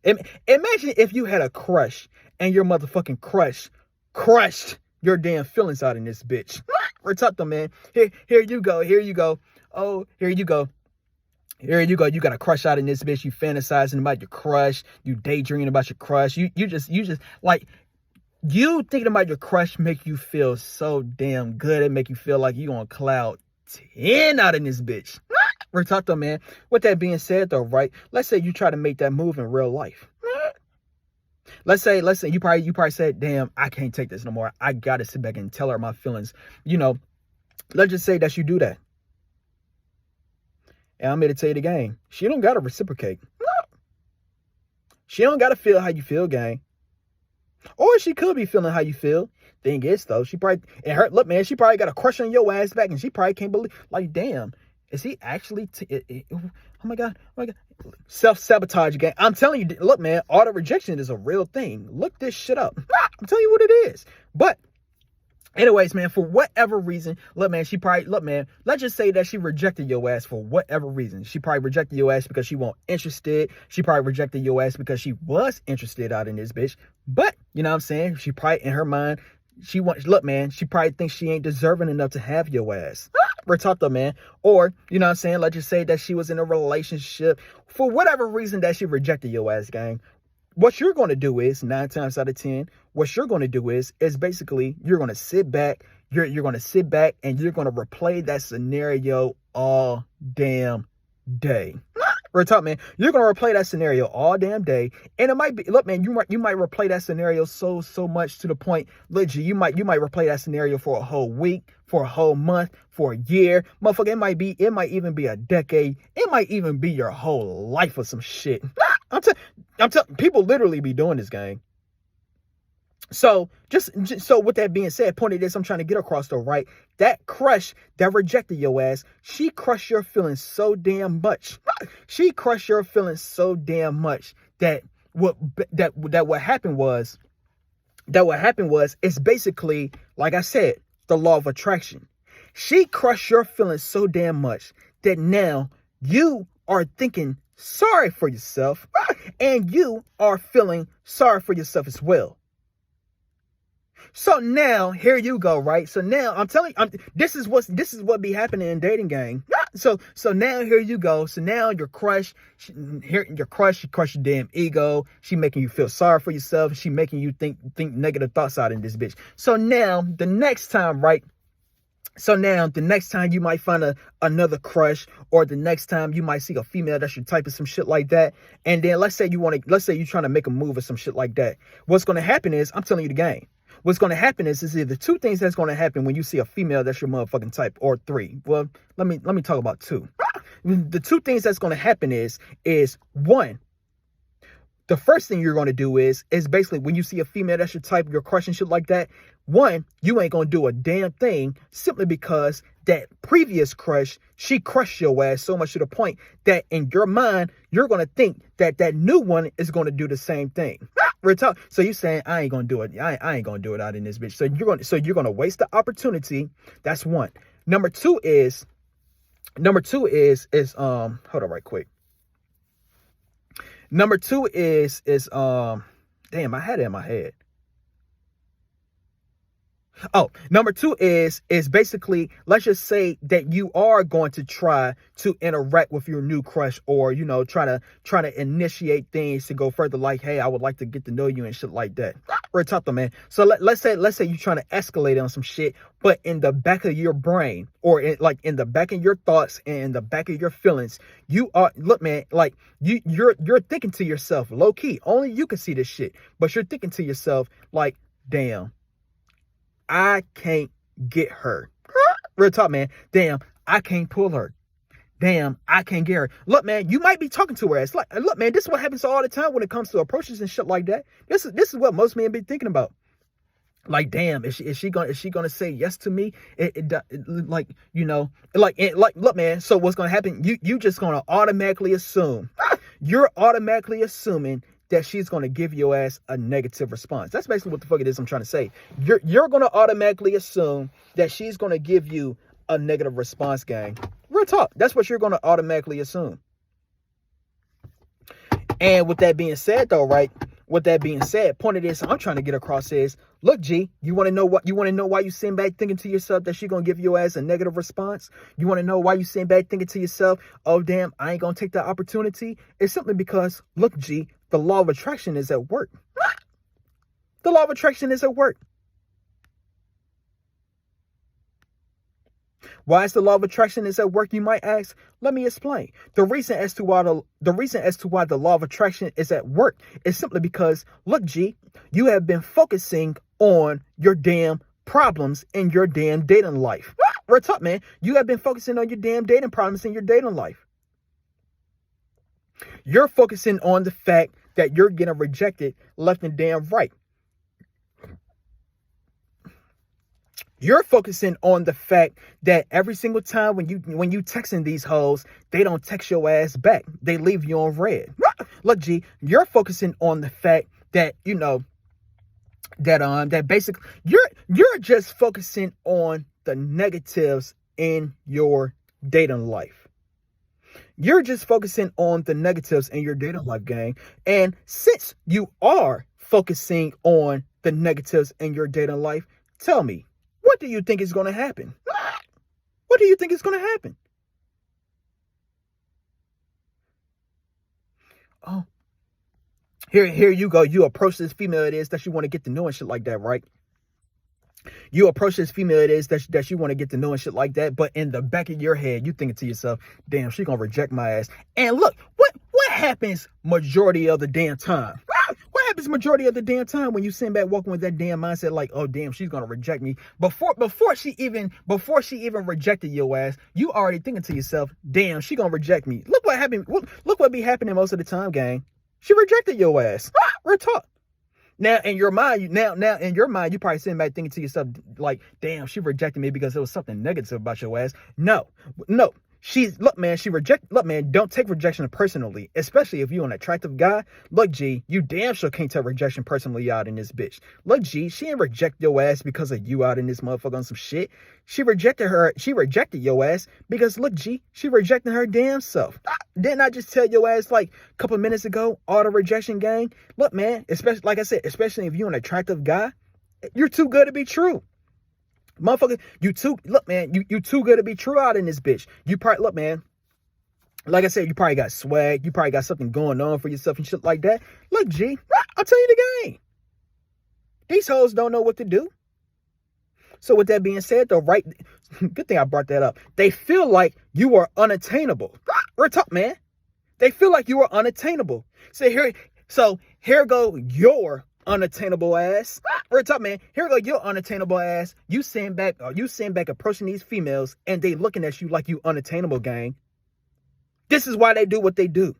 Imagine if you had a crush and your motherfucking crush crushed your damn feelings out in this bitch. We're talking, man. Here you go. Oh, here you go. Here you go. You got a crush out in this bitch. You fantasizing about your crush. You daydreaming about your crush. You just like, you thinking about your crush make you feel so damn good. It make you feel like you on cloud 10 out in this bitch. We're talking, man. With that being said, though, right? Let's say you try to make that move in real life. Let's say you probably said, damn, I can't take this no more. I gotta sit back and tell her my feelings. You know, let's just say that you do that. And I'm here to tell you the game. She don't gotta reciprocate. She don't gotta feel how you feel, gang. Or she could be feeling how you feel. Thing is, though, she probably, and her, look, man, she probably got a crush on your ass back, and she probably can't believe, like, damn, is he actually, oh my God. Self-sabotage again. I'm telling you, look, man, auto rejection is a real thing. Look this shit up. I'm telling you what it is. But anyways, man, for whatever reason, look, man, let's just say that she rejected your ass for whatever reason. She probably rejected your ass because she wasn't interested. She probably rejected your ass because she was interested out in this bitch. But, you know what I'm saying? She probably, in her mind, she probably thinks she ain't deserving enough to have your ass. We're talking, man. Or, you know what I'm saying? Let's just say that she was in a relationship. For whatever reason that she rejected your ass, gang. What you're going to do is, 9 times out of 10, what you're going to do is basically, you're going to sit back. You're going to sit back and you're going to replay that scenario all damn day. We're talking, man. You're going to replay that scenario all damn day. And it might be, look, man, you might replay that scenario so much to the point, legit, you might replay that scenario for a whole week, for a whole month, for a year. Motherfucker, it might even be a decade. It might even be your whole life or some shit. I'm telling, people literally be doing this, gang. So just so with that being said, point of this I'm trying to get across though, right? That crush that rejected your ass, she crushed your feelings so damn much. She crushed your feelings so damn much that what happened was it's basically, like I said, the law of attraction. She crushed your feelings so damn much that now you are thinking sorry for yourself and you are feeling sorry for yourself as well. So now here you go, right? So now I'm telling you, this is what be happening in dating game. So now here you go. So now your crush, she crushed your damn ego. She making you feel sorry for yourself. She making you think negative thoughts out in this bitch. So now the next time, right? So now the next time you might find another crush, or the next time you might see a female that's your type of some shit like that, and then let's say you're trying to make a move or some shit like that. What's going to happen is, I'm telling you the game. What's going to happen is either two things that's going to happen when you see a female that's your motherfucking type, or three. Well, let me talk about two. The two things that's going to happen is one, the first thing you're going to do is basically when you see a female that's your type, your crush and shit like that, one, you ain't going to do a damn thing simply because that previous crush, she crushed your ass so much to the point that in your mind, you're going to think that new one is going to do the same thing. Real talk. So you saying, I ain't going to do it. I ain't going to do it out in this bitch. So you're going to waste the opportunity. That's one. Number two is hold on right quick. Number two is damn, I had it in my head. Oh, number two is basically, let's just say that you are going to try to interact with your new crush, or, you know, try to initiate things to go further, like, hey, I would like to get to know you and shit like that. We're talking, man. So let's say you're trying to escalate on some shit, but in the back of your brain, or in the back of your thoughts and in the back of your feelings, you are, look, man, like you're thinking to yourself, low key, only you can see this shit, but you're thinking to yourself like, damn, I can't get her. Real talk, man. Damn, I can't pull her. Damn, I can't get her. Look, man, you might be talking to her ass. Like, look, man, this is what happens all the time when it comes to approaches and shit like that. This is what most men be thinking about. Like, damn, is she gonna say yes to me? Like, you know, look, man. So what's gonna happen? You just gonna automatically assume. You're automatically assuming that she's going to give your ass a negative response. That's basically what the fuck it is I'm trying to say. You're going to automatically assume that she's going to give you a negative response, gang. Real talk. That's what you're going to automatically assume. And with that being said, though, right? With that being said, point of this I'm trying to get across is, look, G, you want to know why you sitting back thinking to yourself that she going to give your ass a negative response? You want to know why you sitting back thinking to yourself, oh, damn, I ain't going to take that opportunity? It's simply because, look, G, the law of attraction is at work. The law of attraction is at work. Why is the law of attraction is at work, you might ask? Let me explain. The reason as to why the law of attraction is at work is simply because, look, G, you have been focusing on your damn problems in your damn dating life. What's up, man? You have been focusing on your damn dating problems in your dating life. You're focusing on the fact that you're getting rejected left and damn right. You're focusing on the fact that every single time when you texting these hoes, they don't text your ass back. They leave you on red. Look, G, you're focusing on the fact that, you know, that basically you're just focusing on the negatives in your dating life. You're just focusing on the negatives in your dating life, gang. And since you are focusing on the negatives in your dating life, tell me, what do you think is going to happen? What do you think is going to happen? Oh, here you go. You approach this female it is that you want to get to know and shit like that, right? You approach this female it is that you want to get to know and shit like that, but in the back of your head, you thinking to yourself, damn, she gonna reject my ass. And look, what happens majority of the damn time? What happens majority of the damn time when you sitting back walking with that damn mindset like, oh damn, she's gonna reject me? Before she even rejected your ass, you already thinking to yourself, damn, she gonna reject me. Look what happened. Look what be happening most of the time, gang. She rejected your ass. Real talk. Now in your mind, now in your mind, you probably sitting back thinking to yourself, like, damn, she rejected me because there was something negative about your ass. No. Look, man, don't take rejection personally, especially if you're an attractive guy. Look, G, you damn sure can't take rejection personally out in this bitch. Look, G, she ain't reject your ass because of you out in this motherfucker on some shit. She rejected your ass because, look, G, she rejected her damn self. Didn't I just tell your ass like a couple minutes ago, all the rejection gang? Look, man, especially, like I said, especially if you're an attractive guy, you're too good to be true. Motherfucker, you too good to be true out in this bitch. You probably, look, man, like I said, you probably got swag. You probably got something going on for yourself and shit like that. Look, G, I'll tell you the game. These hoes don't know what to do. So with that being said, though, right, good thing I brought that up. They feel like you are unattainable. Real talk, man. They feel like you are unattainable. So here go your unattainable ass. Real talk, man. Here go your unattainable ass. You sitting back approaching these females and they looking at you like you unattainable, gang. This is why they do what they do.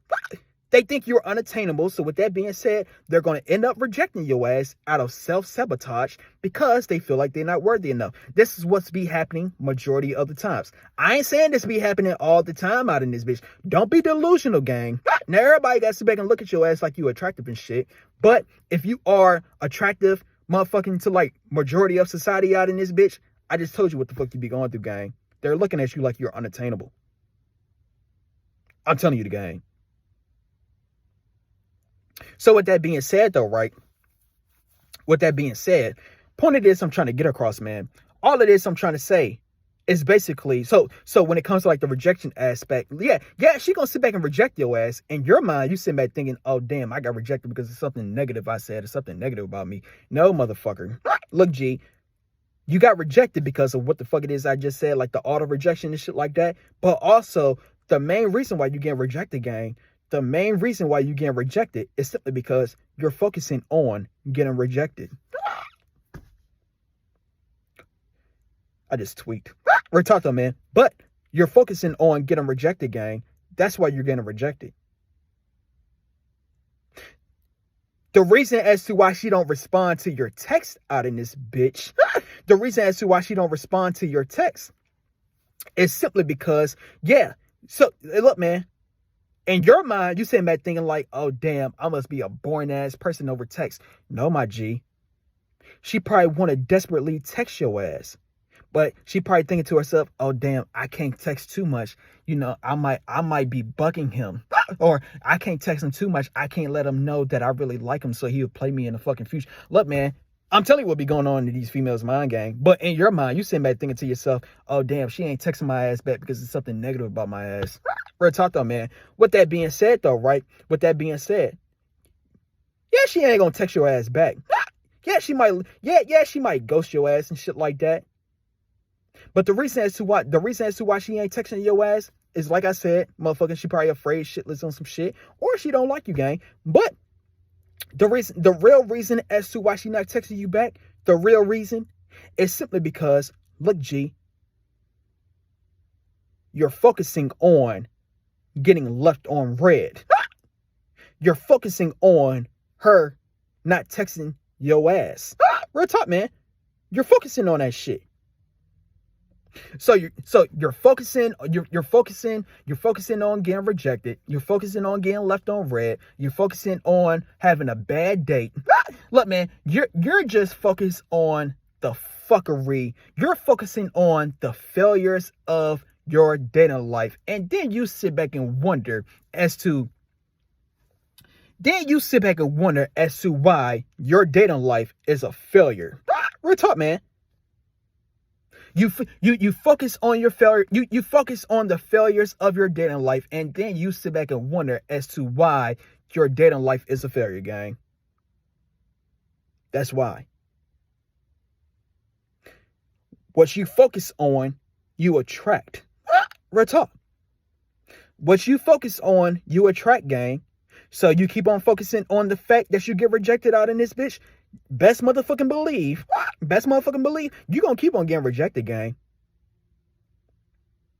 They think you're unattainable. So with that being said, they're going to end up rejecting your ass out of self-sabotage because they feel like they're not worthy enough. This is what's be happening majority of the times. I ain't saying this be happening all the time out in this bitch. Don't be delusional, gang. Now, everybody got to sit back and look at your ass like you attractive and shit. But if you are attractive, motherfucking, to like majority of society out in this bitch, I just told you what the fuck you be going through, gang. They're looking at you like you're unattainable. I'm telling you the gang. So with that being said, though, right? With that being said, point of this I'm trying to get across, man. All of this I'm trying to say is basically, so when it comes to like the rejection aspect, yeah, she gonna sit back and reject your ass. In your mind, you sit back thinking, oh, damn, I got rejected because of something negative I said or something negative about me. No, motherfucker. Look, G, you got rejected because of what the fuck it is I just said, like the auto rejection and shit like that. But also, the main reason why you get rejected, gang, the main reason why you get rejected is simply because you're focusing on getting rejected. I just tweaked. We're talking, man. But you're focusing on getting rejected, gang. That's why you're getting rejected. The reason as to why she don't respond to your text out in this bitch, the reason as to why she don't respond to your text is simply because, yeah. So, look, man. In your mind, you sitting back thinking like, oh, damn, I must be a boring ass person over text. No, my G. She probably want to desperately text your ass. But she probably thinking to herself, oh, damn, I can't text too much. You know, I might be bucking him. Or I can't text him too much. I can't let him know that I really like him so he'll play me in the fucking future. Look, man, I'm telling you what be going on in these females' mind, gang. But in your mind, you sitting back thinking to yourself, oh, damn, she ain't texting my ass back because there's something negative about my ass. Real talk, though, man. With that being said, though, right? With that being said, yeah, she ain't gonna text your ass back. Yeah, she might ghost your ass and shit like that. But the reason as to why she ain't texting your ass is, like I said, motherfucker, she probably afraid shitless on some shit, or she don't like you, gang. But the real reason as to why she not texting you back, the real reason is simply because, look, G, you're focusing on getting left on red. You're focusing on her not texting your ass. Real talk, man. You're focusing on that shit. So you're focusing on getting rejected. You're focusing on getting left on red. You're focusing on having a bad date. Look, man, you're just focused on the fuckery. You're focusing on the failures of your dating life. And then you sit back and wonder as to why your dating life is a failure. Real talk, man. You focus on your failure. You focus on the failures of your dating life, and then you sit back and wonder as to why your dating life is a failure, gang. That's why. What you focus on, you attract. Real talk. What you focus on, you attract, gang. So you keep on focusing on the fact that you get rejected out in this bitch. Best motherfucking believe, you gonna keep on getting rejected, gang.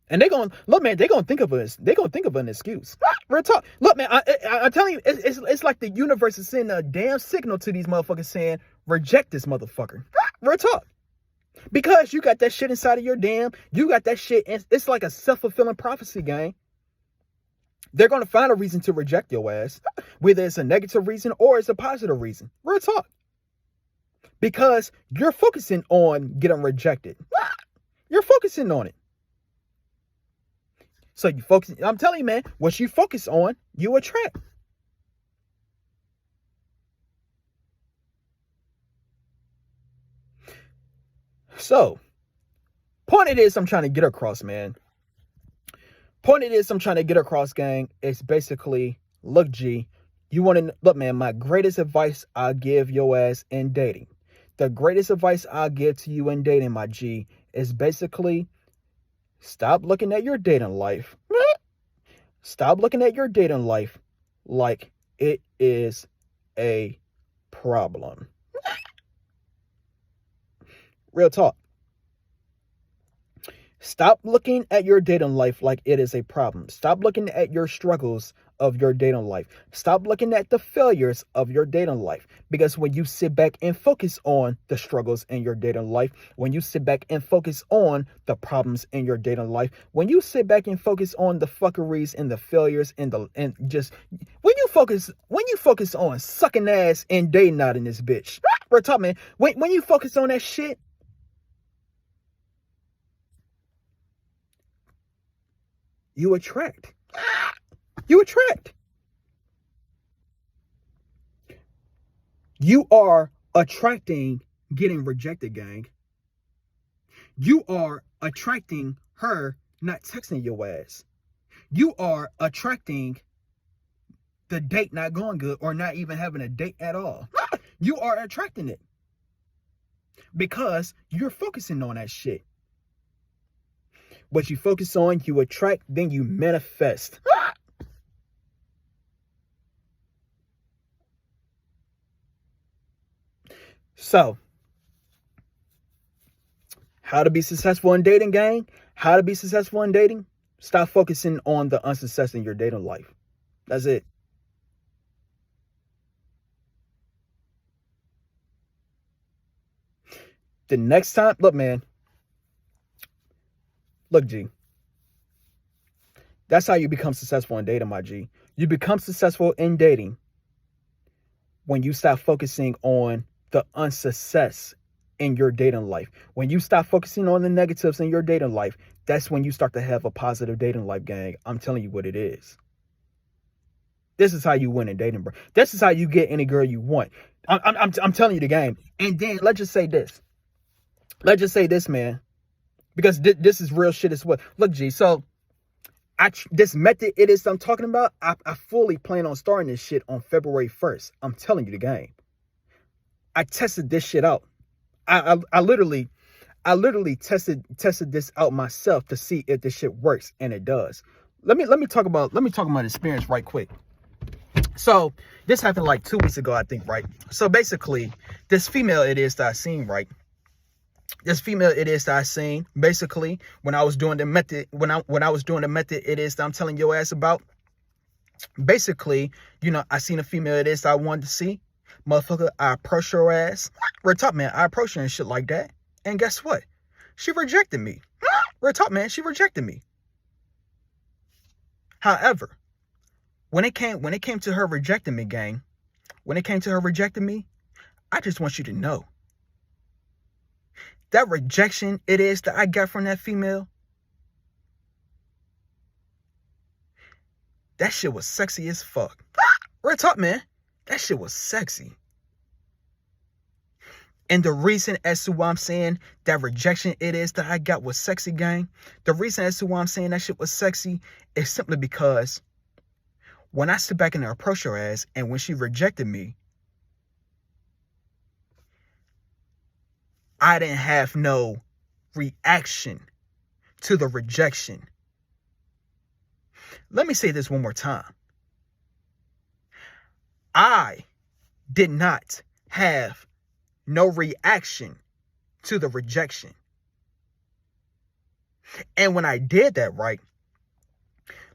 And they gonna look, man. They gonna think of us. They gonna think of an excuse. Real talk. Look, man. I'm telling you, it's like the universe is sending a damn signal to these motherfuckers saying, reject this motherfucker. Real talk. Because you got that shit inside of your damn. You got that shit. It's like a self-fulfilling prophecy, gang. They're gonna find a reason to reject your ass, whether it's a negative reason or it's a positive reason. Real talk. Because you're focusing on getting rejected. You're focusing on it. So you focus, I'm telling you, man, what you focus on, you attract. So, point it is I'm trying to get across, man. Point it is I'm trying to get across, gang. It's basically, look, G, you want to, look, man, my greatest advice I give your ass in dating. The greatest advice I give to you in dating, my G, is basically stop looking at your dating life. Stop looking at your dating life like it is a problem. Real talk. Stop looking at your dating life like it is a problem. Stop looking at your struggles of your dating life. Stop looking at the failures of your dating life. Because when you sit back and focus on the struggles in your dating life, when you sit back and focus on the problems in your dating life, when you sit back and focus on the fuckeries and the failures and just when you focus on sucking ass and dating out in this bitch. We're talking, man. When you focus on that shit, you attract. You attract. You are attracting getting rejected, gang. You are attracting her not texting your ass. You are attracting the date not going good or not even having a date at all. You are attracting it because you're focusing on that shit. What you focus on, you attract, then you manifest. So, how to be successful in dating, gang? How to be successful in dating? Stop focusing on the unsuccess in your dating life. That's it. The next time, look, man. Look, G. That's how you become successful in dating, my G. You become successful in dating when you stop focusing on the unsuccess in your dating life. When you stop focusing on the negatives in your dating life, that's when you start to have a positive dating life, gang. I'm telling you what it is. This is how you win in dating, bro. This is how you get any girl you want. I'm telling you the game. And then let's just say this. Let's just say this, man. Because this is real shit as well. Look, G, so this method it is I'm talking about, I fully plan on starting this shit on February 1st. I'm telling you the game. I tested this shit out. I literally tested this out myself to see if this shit works, and it does. Let me talk about experience right quick. So this happened like 2 weeks ago, I think, right? So basically, this female it is that I seen, right? This female it is that I seen, basically, when I was doing the method, when I was doing the method it is that I'm telling your ass about. Basically, you know, I seen a female it is that I wanted to see. Motherfucker, I approached her ass. Real talk, man, I approached her and shit like that. And guess what? She rejected me. Real talk, man, she rejected me. However, when it came to her rejecting me, gang, when it came to her rejecting me, I just want you to know that rejection it is that I got from that female, that shit was sexy as fuck. Real talk, man. That shit was sexy. And the reason as to why I'm saying that rejection it is that I got was sexy, gang, the reason as to why I'm saying that shit was sexy is simply because when I sit back and approach her ass, and when she rejected me, I didn't have no reaction to the rejection. Let me say this one more time. I did not have no reaction to the rejection. And when I did that, right,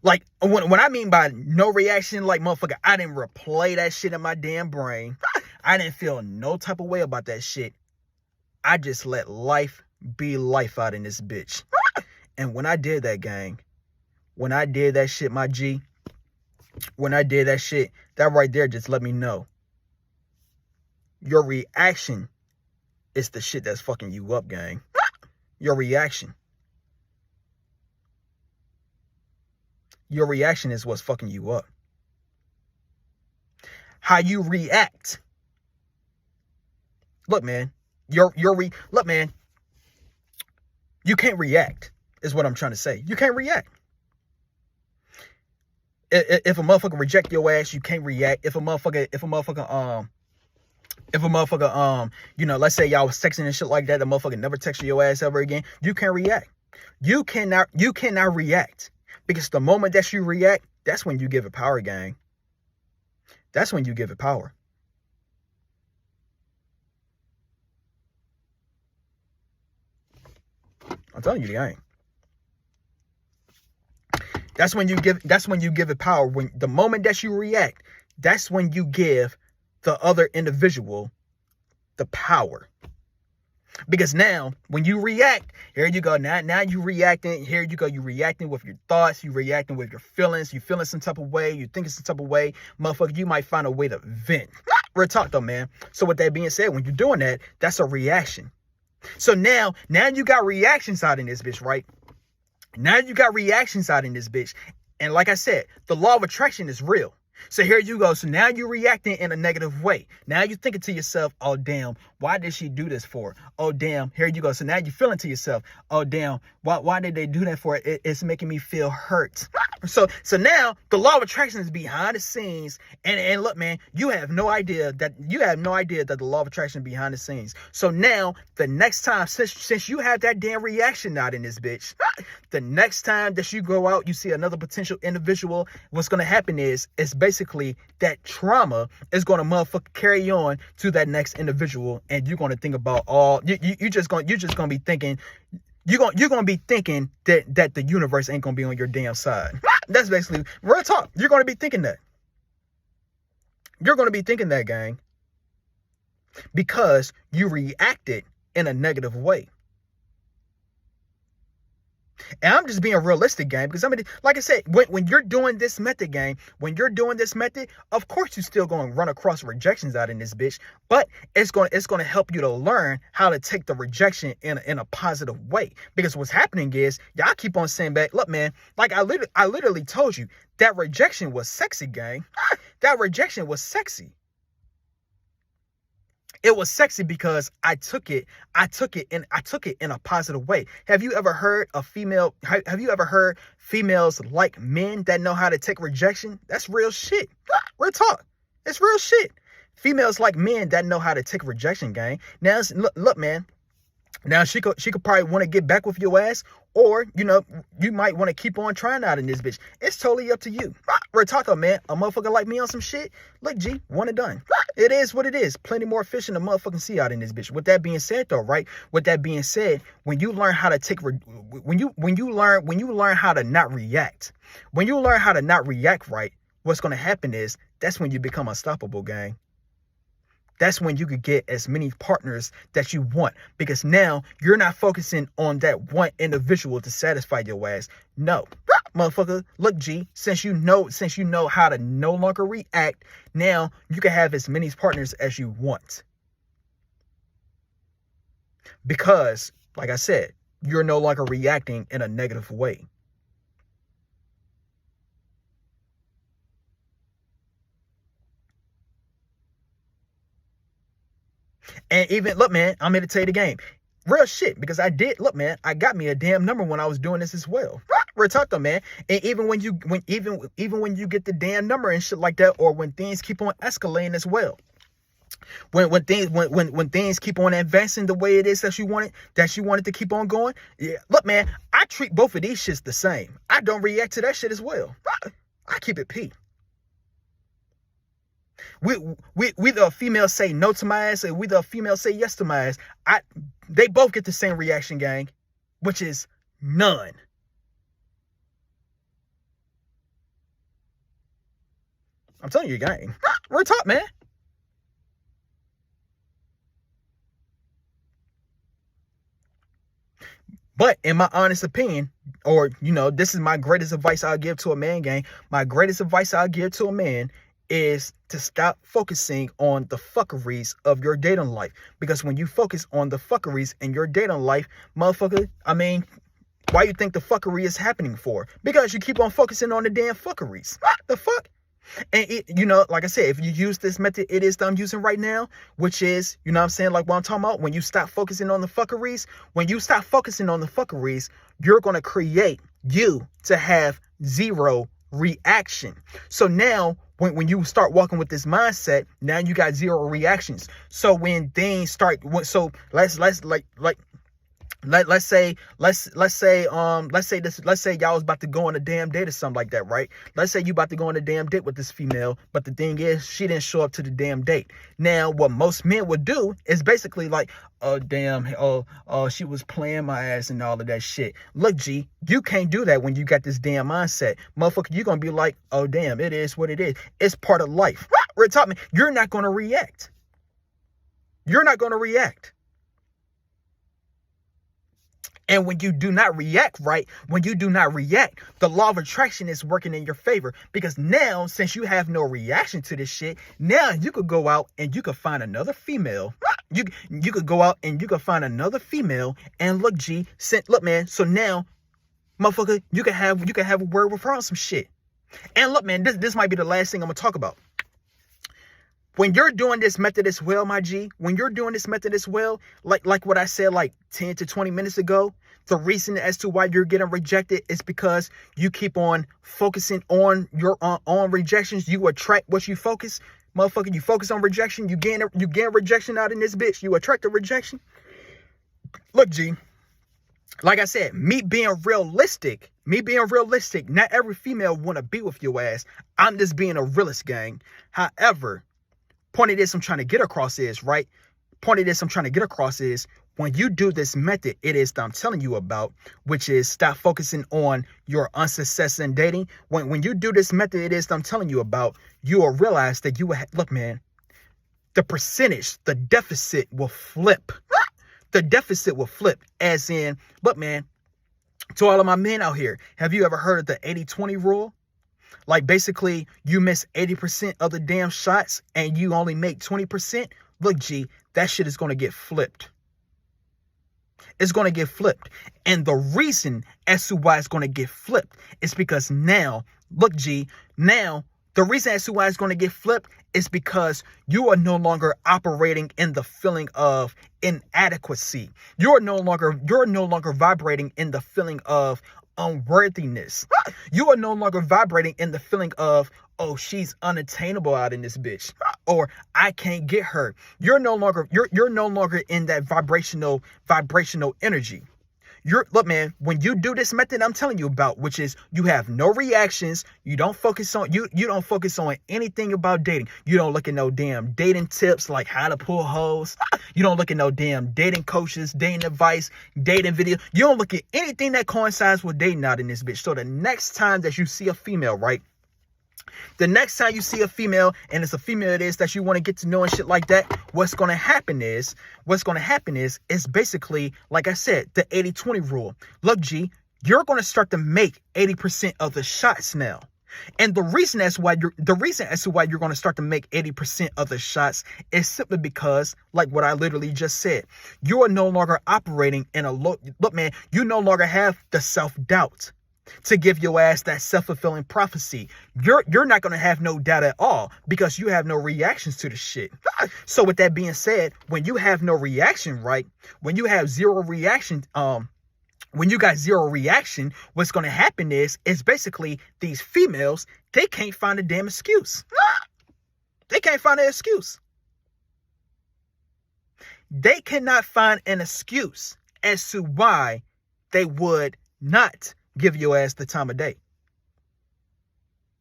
like when I mean by no reaction, like motherfucker, I didn't replay that shit in my damn brain. I didn't feel no type of way about that shit. I just let life be life out in this bitch. And when I did that, gang, when I did that shit, my G, when I did that shit, that right there just let me know. Your reaction is the shit that's fucking you up, gang. Your reaction. Your reaction is what's fucking you up. How you react. Look, man. Look, man. You can't react, is what I'm trying to say. You can't react. If a motherfucker reject your ass, you can't react. If a motherfucker, you know, let's say y'all was texting and shit like that, the motherfucker never text your ass ever again, you can't react. You cannot react. Because the moment that you react, that's when you give it power, gang. That's when you give it power. I'm telling you, gang. That's when you give it power. When the moment that you react, that's when you give the other individual the power. Because now, when you react, here you go. Now you reacting. Here you go. You reacting with your thoughts. You reacting with your feelings. You feeling some type of way. You thinking some type of way. Motherfucker, you might find a way to vent. Real talk though, man. So with that being said, when you're doing that, that's a reaction. So now you got reactions out in this bitch, right? Now you got reactions out in this bitch. And like I said, the law of attraction is real. So here you go. So now you're reacting in a negative way. Now you're thinking to yourself, oh, damn, why did she do this for? Oh, damn, here you go. So now you're feeling to yourself, oh, damn, why did they do that for? It's making me feel hurt. So now the law of attraction is behind the scenes. And look, man, you have no idea that the law of attraction is behind the scenes. So now the next time, since you have that damn reaction out in this bitch, the next time that you go out, you see another potential individual, what's going to happen is basically that trauma is going to motherfucker carry on to that next individual. And you're going to think about you're just going to be thinking, you're going to be thinking that the universe ain't going to be on your damn side. That's basically real talk. You're going to be thinking that. You're going to be thinking that, gang, because you reacted in a negative way. And I'm just being realistic, gang, because I mean, like I said, when you're doing this method, gang, of course you're still going to run across rejections out in this bitch, but it's going to help you to learn how to take the rejection in a positive way. Because what's happening is y'all keep on saying back, look, man, like I literally told you that rejection was sexy, gang. That rejection was sexy. It was sexy because I took it in a positive way. Have you ever heard females like men that know how to take rejection? That's real shit. Real talk. It's real shit. Females like men that know how to take rejection, gang. Now, look, man. Now she could probably want to get back with your ass, or you might want to keep on trying out in this bitch. It's totally up to you. We're talking, man. A motherfucker like me on some shit. Look, G, one and done. It is what it is. Plenty more fish in the motherfucking sea out in this bitch. With that being said, though, right? With that being said, when you learn how to when you learn how to not react, right? What's going to happen is that's when you become unstoppable, gang. That's when you could get as many partners that you want, because now you're not focusing on that one individual to satisfy your ass. No, motherfucker, look, G, since you know how to no longer react, now you can have as many partners as you want. Because, like I said, you're no longer reacting in a negative way. And even, look, man, I'm here to tell you the game. Real shit, because I got me a damn number when I was doing this as well. Real talk though, man. And even when you get the damn number and shit like that, or when things keep on escalating as well. When things keep on advancing the way it is that you want it to keep on going. Yeah, look, man, I treat both of these shits the same. I don't react to that shit as well. I keep it P. We the females say no to my ass, and we the females say yes to my ass. They both get the same reaction, gang, which is None. I'm telling you, gang. We're top, man. But in my honest opinion, or, this is my greatest advice I'll give to a man, gang. My greatest advice I'll give to a man is to stop focusing on the fuckeries of your dating life. Because when you focus on the fuckeries in your dating life, motherfucker, why you think the fuckery is happening for? Because you keep on focusing on the damn fuckeries. What the fuck? And like I said, if you use this method it is that I'm using right now, which is, like what I'm talking about, when you stop focusing on the fuckeries, you're going to create you to have zero reaction. So now when you start walking with this mindset, now you got zero reactions. So when things start, so let's say y'all was about to go on a damn date or something like that, right? Let's say you about to go on a damn date with this female, but the thing is, she didn't show up to the damn date. Now, what most men would do is basically like, oh damn, she was playing my ass and all of that shit. Look, G, you can't do that when you got this damn mindset, motherfucker. You're gonna be like, oh damn, it is what it is. It's part of life. We're talking. You're not gonna react. And when you do not react, right? The law of attraction is working in your favor, because now, since you have no reaction to this shit, now you could go out and you could find another female. You could go out and you could find another female, and look, G, look, man. So now, motherfucker, you can have a word with her on some shit. And look, man, this might be the last thing I'm gonna talk about. When you're doing this method as well, my G, like what I said like 10 to 20 minutes ago, the reason as to why you're getting rejected is because you keep on focusing on your on rejections. You attract what you focus. Motherfucker, you focus on rejection, you gain rejection out in this bitch. You attract the rejection. Look, G, like I said, me being realistic, not every female want to be with your ass. I'm just being a realist, gang. However, point of this I'm trying to get across is, when you do this method it is that I'm telling you about, which is stop focusing on your unsuccess in dating. When you do this method it is that I'm telling you about, you will realize that look, man, the deficit will flip. As in, look, man, to all of my men out here, have you ever heard of the 80-20 rule? Like, basically, you miss 80% of the damn shots and you only make 20%. Look, G, that shit is going to get flipped. It's going to get flipped. And the reason as to why it's going to get flipped is because now, look, G, the reason as to why it's going to get flipped is because you are no longer operating in the feeling of inadequacy. You're no longer vibrating in the feeling of unworthiness. You are no longer vibrating in the feeling of, oh, she's unattainable out in this bitch, or I can't get her. You're no longer in that vibrational energy. Look, man, when you do this method I'm telling you about, which is you have no reactions, you don't focus on anything about dating. You don't look at no damn dating tips like how to pull hoes. You don't look at no damn dating coaches, dating advice, dating video. You don't look at anything that coincides with dating out in this bitch. So the next time that you see a female, right? The next time you see a female and it's a female it is that you want to get to know and shit like that, what's going to happen is basically, like I said, the 80-20 rule. Look, G, you're going to start to make 80% of the shots now. And the reason as to why you're going to start to make 80% of the shots is simply because, like what I literally just said, you are no longer operating in a look, man, you no longer have the self-doubt to give your ass that self-fulfilling prophecy. You're not going to have no doubt at all because you have no reactions to the shit. So with that being said, when you have no reaction, right? When you have zero reaction, when you got zero reaction, what's going to happen is basically these females, they can't find a damn excuse. They can't find an excuse. They cannot find an excuse as to why they would not give your ass the time of day.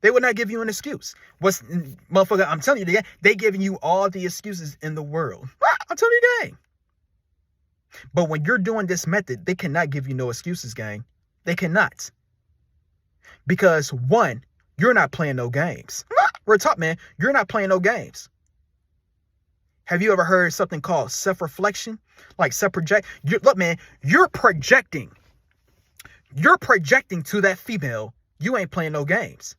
They would not give you an excuse. Motherfucker, I'm telling you, they giving you all the excuses in the world. I'm telling you, gang. But when you're doing this method, they cannot give you no excuses, gang. They cannot. Because one, you're not playing no games. We're top, man. You're not playing no games. Have you ever heard something called self-reflection? Like self-project? Look, man, you're projecting. You're projecting to that female. You ain't playing no games.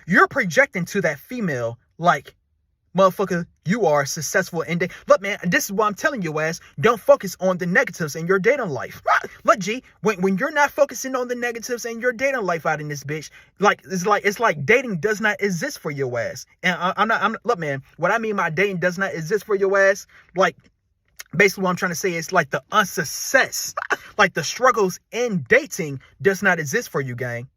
You're projecting to that female like, motherfucker, you are successful in dating. Look, man, this is what I'm telling you, ass. Don't focus on the negatives in your dating life. Look, G, when you're not focusing on the negatives in your dating life out in this bitch, it's like dating does not exist for your ass. And look, man, what I mean by dating does not exist for your ass, like, basically what I'm trying to say is like the unsuccess, like the struggles in dating does not exist for you, gang.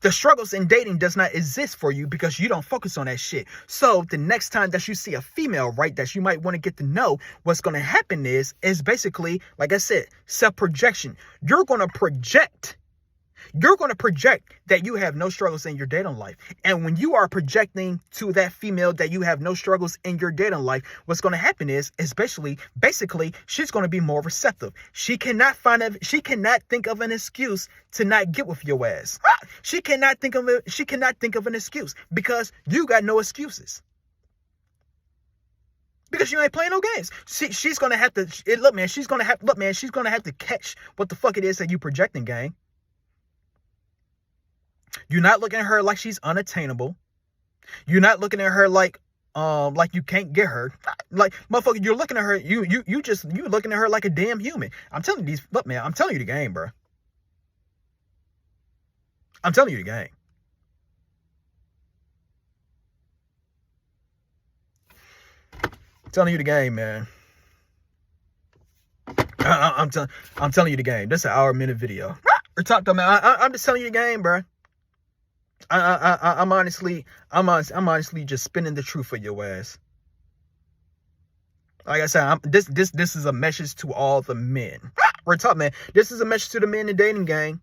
The struggles in dating does not exist for you because you don't focus on that shit. So the next time that you see a female, right, that you might want to get to know, what's going to happen is basically, like I said, self-projection. You're going to project that you have no struggles in your dating life. And when you are projecting to that female that you have no struggles in your dating life, what's going to happen is basically, she's going to be more receptive. She cannot think of an excuse to not get with your ass. She cannot think of an excuse because you got no excuses. Because you ain't playing no games. She's going to have to, she's going to have to catch what the fuck it is that you projecting, gang. You're not looking at her like she's unattainable. You're not looking at her like you can't get her. Like, motherfucker, you're looking at her, you're looking at her like a damn human. I'm telling you look, man, I'm telling you the game, bro. I'm telling you the game. I'm telling you the game, man. I'm telling you the game. This is an hour-minute video. Or talk to me. I'm just telling you the game, bro. I'm honestly just spinning the truth for your ass. Like I said, this is a message to all the men. We're talking, man. This is a message to the men in the dating gang.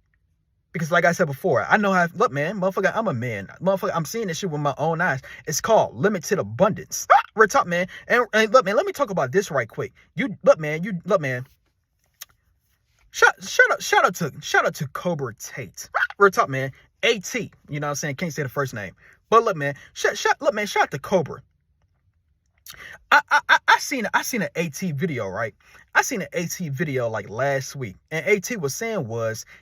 Because like I said before, I know how, look, man, motherfucker, I'm a man. Motherfucker, I'm seeing this shit with my own eyes. It's called limited abundance. We're talking, man. And look, man, let me talk about this right quick. Look, man. Shout out to Cobra Tate. We're talking, man. AT, you know what I'm saying? Can't say the first name. But look, man, shout out to Cobra. I seen an AT video, right? I seen an AT video like last week. And AT was saying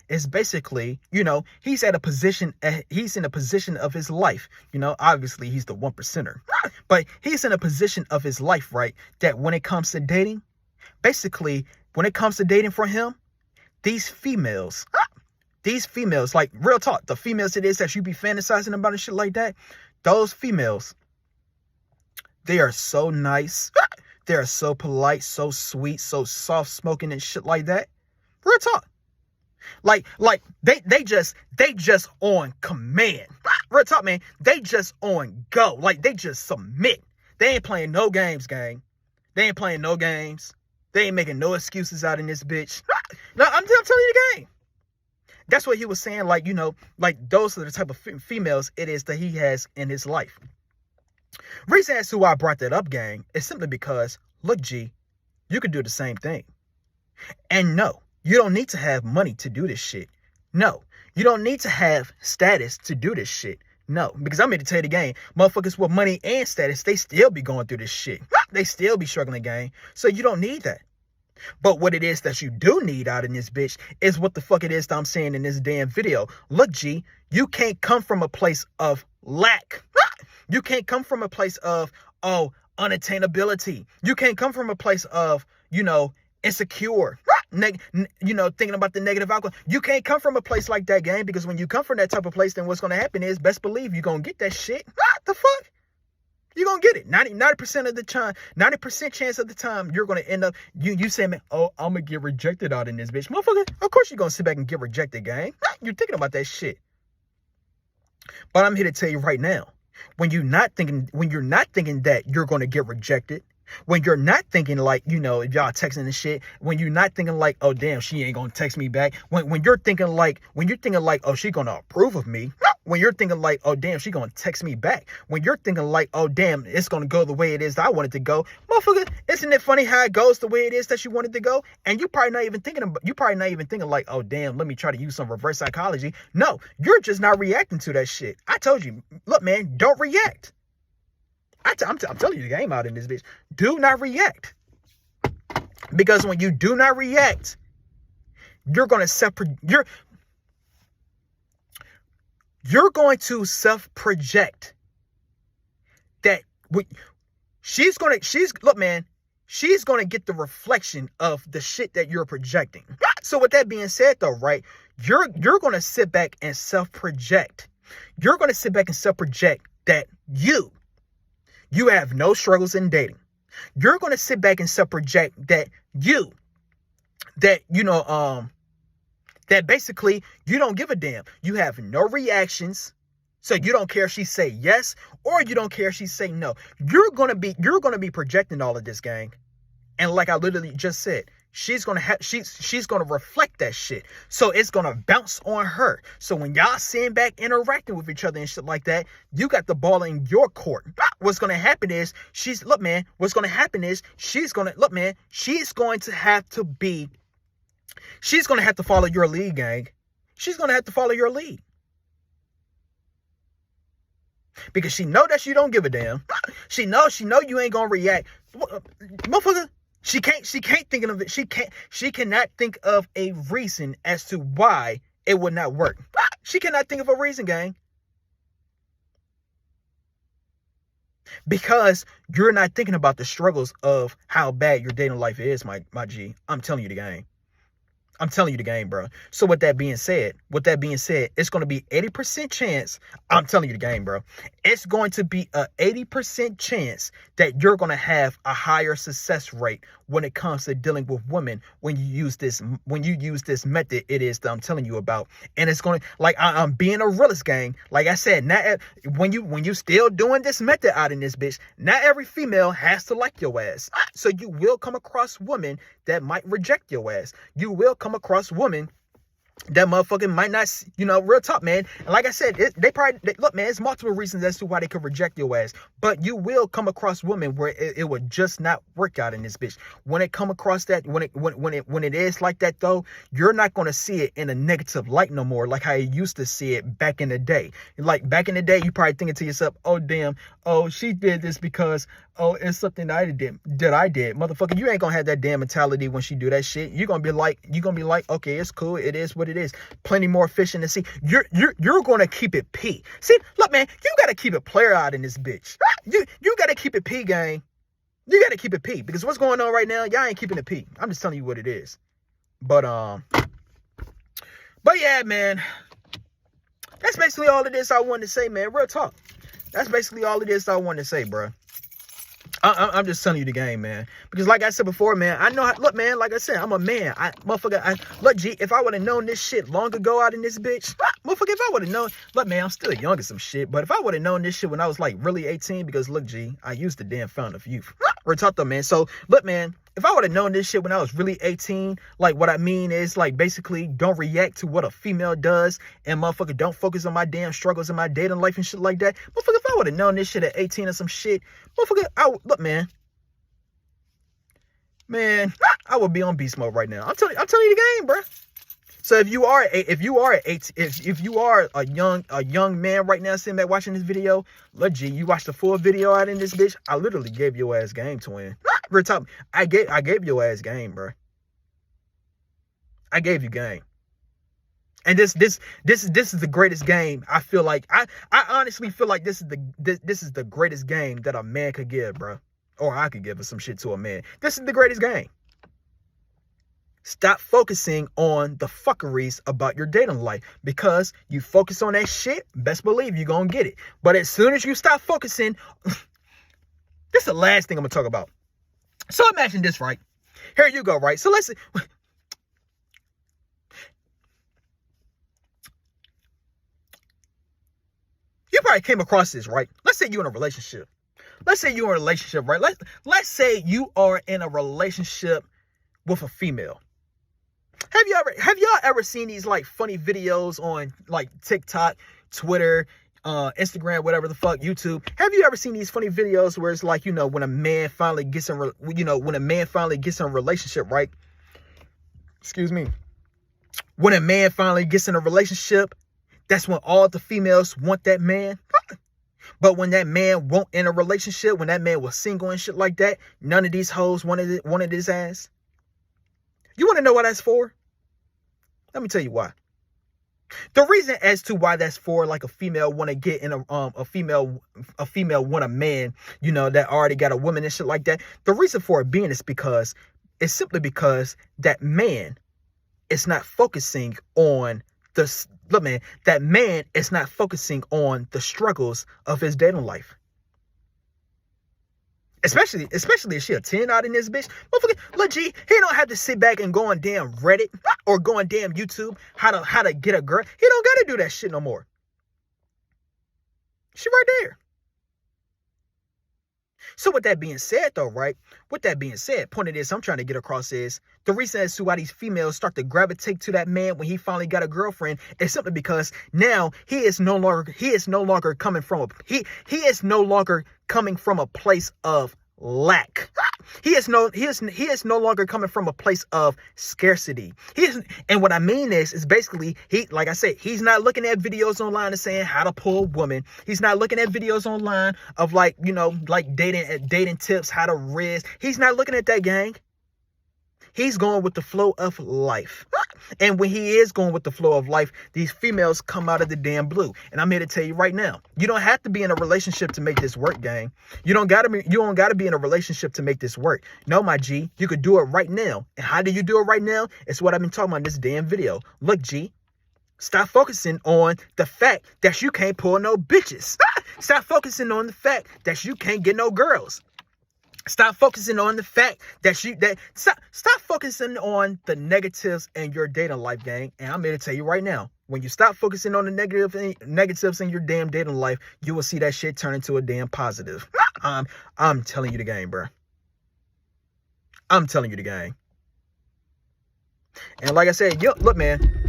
is basically, you know, he's in a position of his life. You know, obviously he's the 1%er. But he's in a position of his life, right? That when it comes to dating, basically, when it comes to dating for him, these females, like, real talk, the females it is that you be fantasizing about and shit like that, those females, they are so nice. They are so polite, so sweet, so soft smoking and shit like that. Real talk. Like they just on command. Real talk, man. They just on go. Like, they just submit. They ain't playing no games, gang. They ain't playing no games. They ain't making no excuses out in this bitch. No, I'm telling you the game. That's what he was saying. Like, you know, like, those are the type of females it is that he has in his life. Reason as to why I brought that up, gang, is simply because, look, G, you can do the same thing. And no, you don't need to have money to do this shit. No, you don't need to have status to do this shit. No, because I'm here to tell you the game. Motherfuckers with money and status, they still be going through this shit. They still be struggling, gang. So you don't need that. But what it is that you do need out in this bitch is what the fuck it is that I'm saying in this damn video. Look, G, you can't come from a place of lack. You can't come from a place of, unattainability. You can't come from a place of, you know, insecure. Thinking about the negative outcome. You can't come from a place like that, gang, because when you come from that type of place, then what's going to happen is, best believe you're going to get that shit. What the fuck? You're going to get it. 90% of the time, 90% chance of the time, you're going to end up, you say, man, I'm going to get rejected out in this bitch. Motherfucker, of course you're going to sit back and get rejected, gang. You're thinking about that shit. But I'm here to tell you right now, when you're not thinking that you're going to get rejected, when you're not thinking like, you know, if y'all texting and shit, when you're not thinking like, oh damn, she ain't gonna text me back. When you're thinking like, oh, she gonna approve of me. When you're thinking like, oh, damn, she going to text me back. When you're thinking like, oh, damn, it's going to go the way it is that I want it to go. Motherfucker, isn't it funny how it goes the way it is that you want it to go? And you probably not even thinking like, oh, damn, let me try to use some reverse psychology. No, you're just not reacting to that shit. I told you, look, man, don't react. I'm telling you the game out in this bitch. Do not react. Because when you do not react, you're going to you're going to self-project that look, man, she's going to get the reflection of the shit that you're projecting. So with that being said though, right, you're going to sit back and self-project. You're going to sit back and self-project that you have no struggles in dating. You're going to sit back and self-project that that basically you don't give a damn. You have no reactions. So you don't care if she say yes or you don't care if she say no. You're going to be projecting all of this, gang. And like I literally just said, she's going to reflect that shit. So it's going to bounce on her. So when y'all sitting back interacting with each other and shit like that, you got the ball in your court. What's going to happen is she's going to have to follow your lead, gang. She's going to have to follow your lead. Because she know that you don't give a damn. She know you ain't going to react. Motherfucker, she cannot think of a reason as to why it would not work. She cannot think of a reason, gang. Because you're not thinking about the struggles of how bad your dating life is, my G. I'm telling you the game. I'm telling you the game, bro. So with that being said, it's going to be 80% chance. I'm telling you the game, bro. It's going to be a 80% chance that you're going to have a higher success rate when it comes to dealing with women when you use this method it is that I'm telling you about. And it's going to, like, I'm being a realist, gang. Like I said, not when you still doing this method out in this bitch, not every female has to like your ass. So you will come across women that might reject your ass. You will come across women that motherfucking might not, real talk, man. And like I said, look, man, it's multiple reasons as to why they could reject your ass. But you will come across women where it would just not work out in this bitch. When it come across that, when it is like that though, you're not going to see it in a negative light no more, like how you used to see it back in the day. Like back in the day, you probably thinking to yourself, oh damn, oh she did this because it's something that I did. Motherfucker, you ain't gonna have that damn mentality when she do that shit. You're gonna be like, okay, it's cool. It is what it is. Plenty more fish in the sea. You're gonna keep it P. See, look, man, you gotta keep it player out in this bitch. You gotta keep it P, gang. You gotta keep it P, because what's going on right now, y'all ain't keeping it P. I'm just telling you what it is. But yeah, man. That's basically all it is I wanted to say, man. Real talk. That's basically all it is I wanted to say, bro. I'm just telling you the game, man. Because like I said before, man, I know look, man, like I said, I'm a man. Look, G, if I would have known this shit long ago out in this bitch, motherfucker, if I would have known, look, man, I'm still young as some shit, but if I would have known this shit when I was like really 18, because look, G, I used the damn fountain of youth. We're talking though, man. So look, man, if I would have known this shit when I was really 18, like what I mean is like basically don't react to what a female does and motherfucker don't focus on my damn struggles in my dating life and shit like that. Motherfucker, if I would have known this shit at 18 or some shit, motherfucker, look, man, I would be on beast mode right now. I'm telling you the game, bro. So if you are a young man right now sitting back watching this video, look, G, you watch the full video out in this bitch. I literally gave your ass game, twin. Real talk, I gave your ass game, bro. I gave you game. And this is the greatest game. I feel like I honestly feel like this is the greatest game that a man could give, bro. Or I could give some shit to a man. This is the greatest game. Stop focusing on the fuckeries about your dating life, because you focus on that shit, best believe you're going to get it. But as soon as you stop focusing, this is the last thing I'm going to talk about. So imagine this, right? Here you go, right? So let's see. You probably came across this, right? Let's say you're in a relationship. Let's say you're in a relationship, right? Let's say you are in a relationship with a female. Have y'all ever seen these like funny videos on like TikTok Twitter, Instagram, whatever the fuck, YouTube. Have you ever seen these funny videos where it's like, when a man finally gets in, when a man finally gets in a relationship, right? Excuse me. When a man finally gets in a relationship, that's when all the females want that man. But when that man won't in a relationship, when that man was single and shit like that, none of these hoes wanted his ass. You want to know what that's for? Let me tell you why. The reason as to why that's for, like, a female want to get in a female want a man, that already got a woman and shit like that. The reason for it being is because it's simply because that man is not focusing on that man is not focusing on the struggles of his dating life. Especially if she a 10 out in this bitch. Motherfucker, look, G, he don't have to sit back and go on damn Reddit or go on damn YouTube how to get a girl. He don't got to do that shit no more. She right there. So with that being said, though, right? With that being said, point of this I'm trying to get across is the reason as to why these females start to gravitate to that man when he finally got a girlfriend is simply because now he is no longer coming from a place of lack. He is no longer coming from a place of scarcity. And what I mean is basically, like I said, he's not looking at videos online and saying how to pull a woman. He's not looking at videos online of like dating tips, how to riz. He's not looking at that, gang. He's going with the flow of life. And when he is going with the flow of life, these females come out of the damn blue. And I'm here to tell you right now, you don't have to be in a relationship to make this work, gang. You don't gotta be in a relationship to make this work. No, my G, you could do it right now. And how do you do it right now? It's what I've been talking about in this damn video. Look, G, stop focusing on the fact that you can't pull no bitches. Stop focusing on the fact that you can't get no girls. Stop focusing on the fact stop focusing on the negatives in your dating life, gang. And I'm here to tell you right now, when you stop focusing on the negatives in your damn dating life, you will see that shit turn into a damn positive. I'm telling you the game, bro. I'm telling you the game. And like I said, look, man.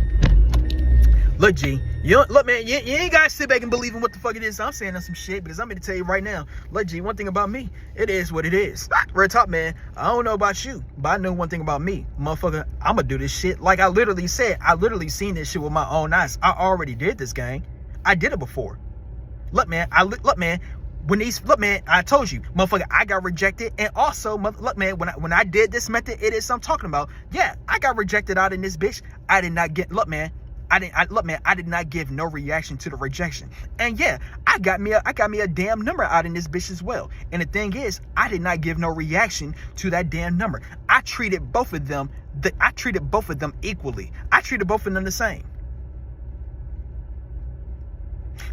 Look, G, you ain't got to sit back and believe in what the fuck it is I'm saying on some shit, because I'm going to tell you right now. Look, G, one thing about me, it is what it is. Real talk, man. I don't know about you, but I know one thing about me. Motherfucker, I'm going to do this shit. Like I literally said, I literally seen this shit with my own eyes. I already did this, gang. I did it before. Look, man, I told you, motherfucker, I got rejected. And also, look, man, when I did this method, it is I'm talking about. Yeah, I got rejected out in this bitch. I did not get, look, man. I did not give no reaction to the rejection. And yeah, I got me a damn number out in this bitch as well. And the thing is, I did not give no reaction to that damn number. I treated both of them equally. I treated both of them the same.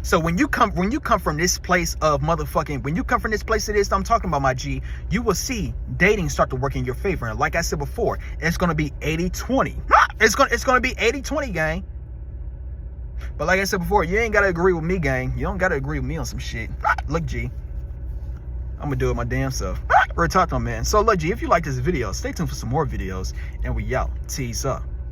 So when you come from this place of motherfucking, when you come from this place of this I'm talking about, my G, you will see dating start to work in your favor. And like I said before, it's gonna be 80-20. It's gonna be 80-20, gang. But like I said before, you ain't gotta agree with me, gang. You don't gotta agree with me on some shit. Look, G, I'm gonna do it my damn self. Real talk, man. So look, G, if you like this video, stay tuned for some more videos, and we out. Tease up.